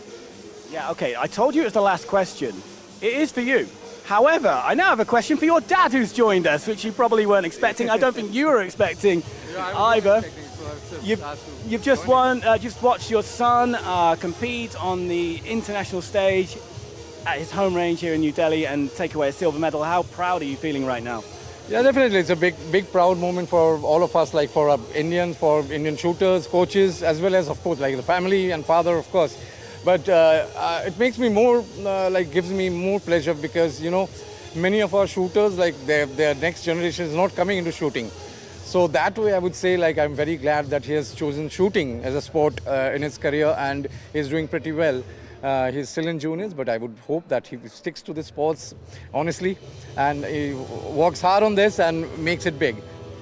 Yeah, okay. I told you it was the last question. It is for you. However, I now have a question for your dad, who's joined us, which you probably weren't expecting. I don't think you were expecting either. You've just watched your son compete on the international stage at his home range here in New Delhi and take away a silver medal. How proud are you feeling right now? Yeah, definitely. It's a big proud moment for all of us, like for Indians, for Indian shooters, coaches, as well as, of course, like the family and father, of course. But it makes me more, gives me more pleasure because, many of our shooters, like their next generation is not coming into shooting. So that way I would say, I'm very glad that he has chosen shooting as a sport in his career and is doing pretty well. He's still in juniors, but I would hope that he sticks to the sports honestly and he works hard on this and makes it big.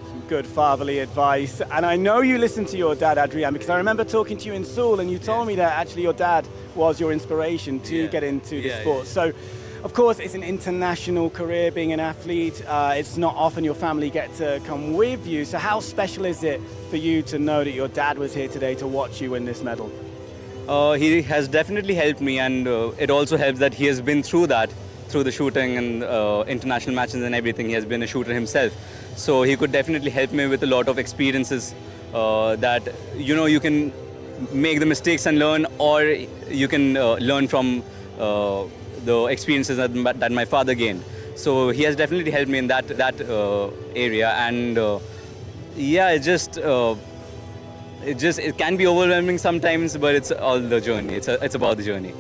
Some good fatherly advice. And I know you listen to your dad, Adrian, because I remember talking to you in Seoul and you told me that actually your dad was your inspiration to get into the sport. So, of course, it's an international career being an athlete. It's not often your family get to come with you. So how special is it for you to know that your dad was here today to watch you win this medal? He has definitely helped me, and it also helps that he has been through that, through the shooting and international matches and everything. He has been a shooter himself. So he could definitely help me with a lot of experiences that, you can make the mistakes and learn, or you can learn from the experiences that my father gained. So he has definitely helped me in that area, and it can be overwhelming sometimes, but it's all the journey. It's about the journey.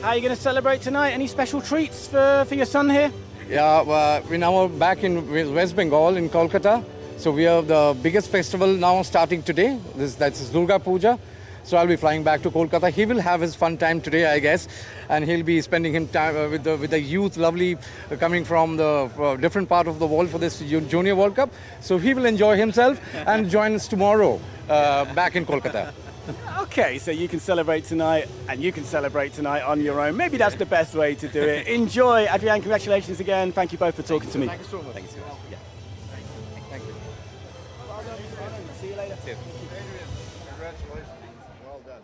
How are you going to celebrate tonight? Any special treats for your son here? Yeah, we're now back in West Bengal in Kolkata. So we have the biggest festival now starting today. That's Durga Puja. So I'll be flying back to Kolkata. He will have his fun time today, I guess, and he'll be spending his time with the youth, lovely, coming from the different part of the world for this Junior World Cup. So he will enjoy himself and join us tomorrow back in Kolkata. Okay, so you can celebrate tonight and you can celebrate tonight on your own. Maybe that's the best way to do it. Enjoy. Adrian, congratulations again. Thank you both for talking to me. Thank you so much. Thank you so much. Yeah. Thank you. See you later. Congratulations. Well done.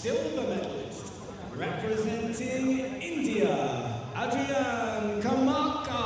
silver medalist, representing India, Adrian Kamaka.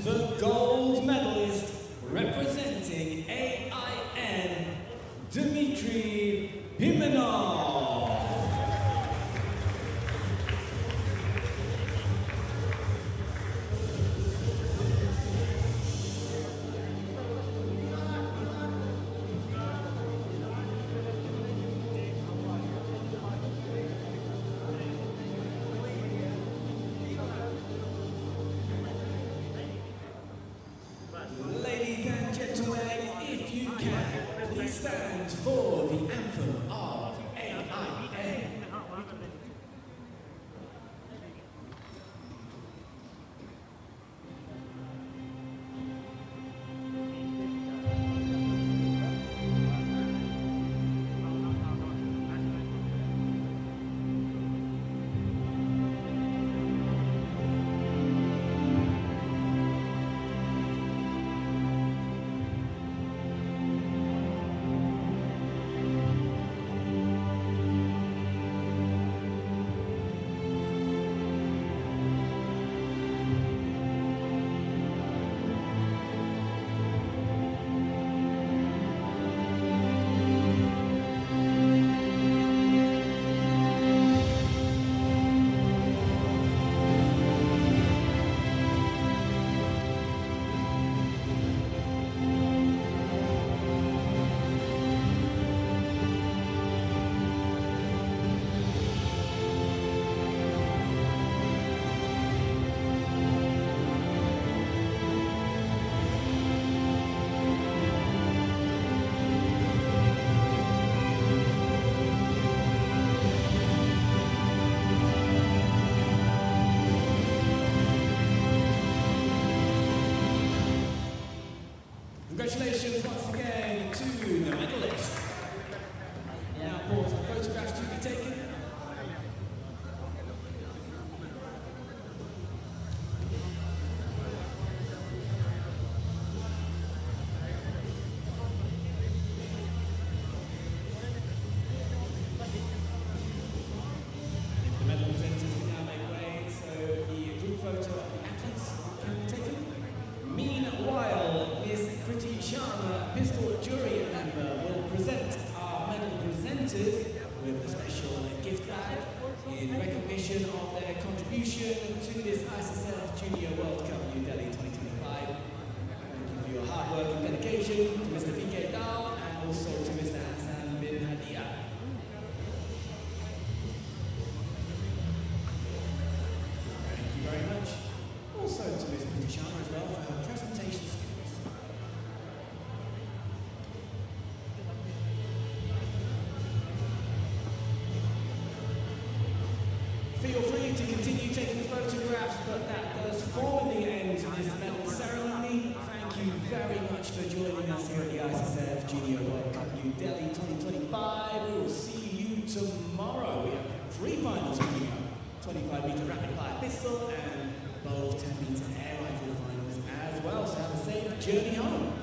The gold medalist representing AIN, Dmitry Pimenov. Ladies and gentlemen, if you can, please stand for the anthem of AIN. Congratulations once again to the medalists. Now pause for photographs to be taken. The medal presenters can now make way, so the group photo of the athletes can be taken. Meanwhile, Miss Kriti Sharma, pistol jury member, will present our medal presenters with a special gift bag in recognition of their contribution to this ISSF Junior World Cup New Delhi 2025. Thank you for your hard work and dedication to Mr. VK Dal and also to Mr. Hassan bin Hadia. Thank you very much. Also to Ms. Kriti Sharma as well for her presentation skills. Feel free to continue taking photographs, but that does formally end this medal ceremony. Thank you very much for joining us here at the ISSF Junior World Cup New Delhi 2025. We will see you tomorrow. We have 3 finals coming up: 25-meter rapid fire pistol and both 10-meter air rifle finals as well. So have a safe journey home.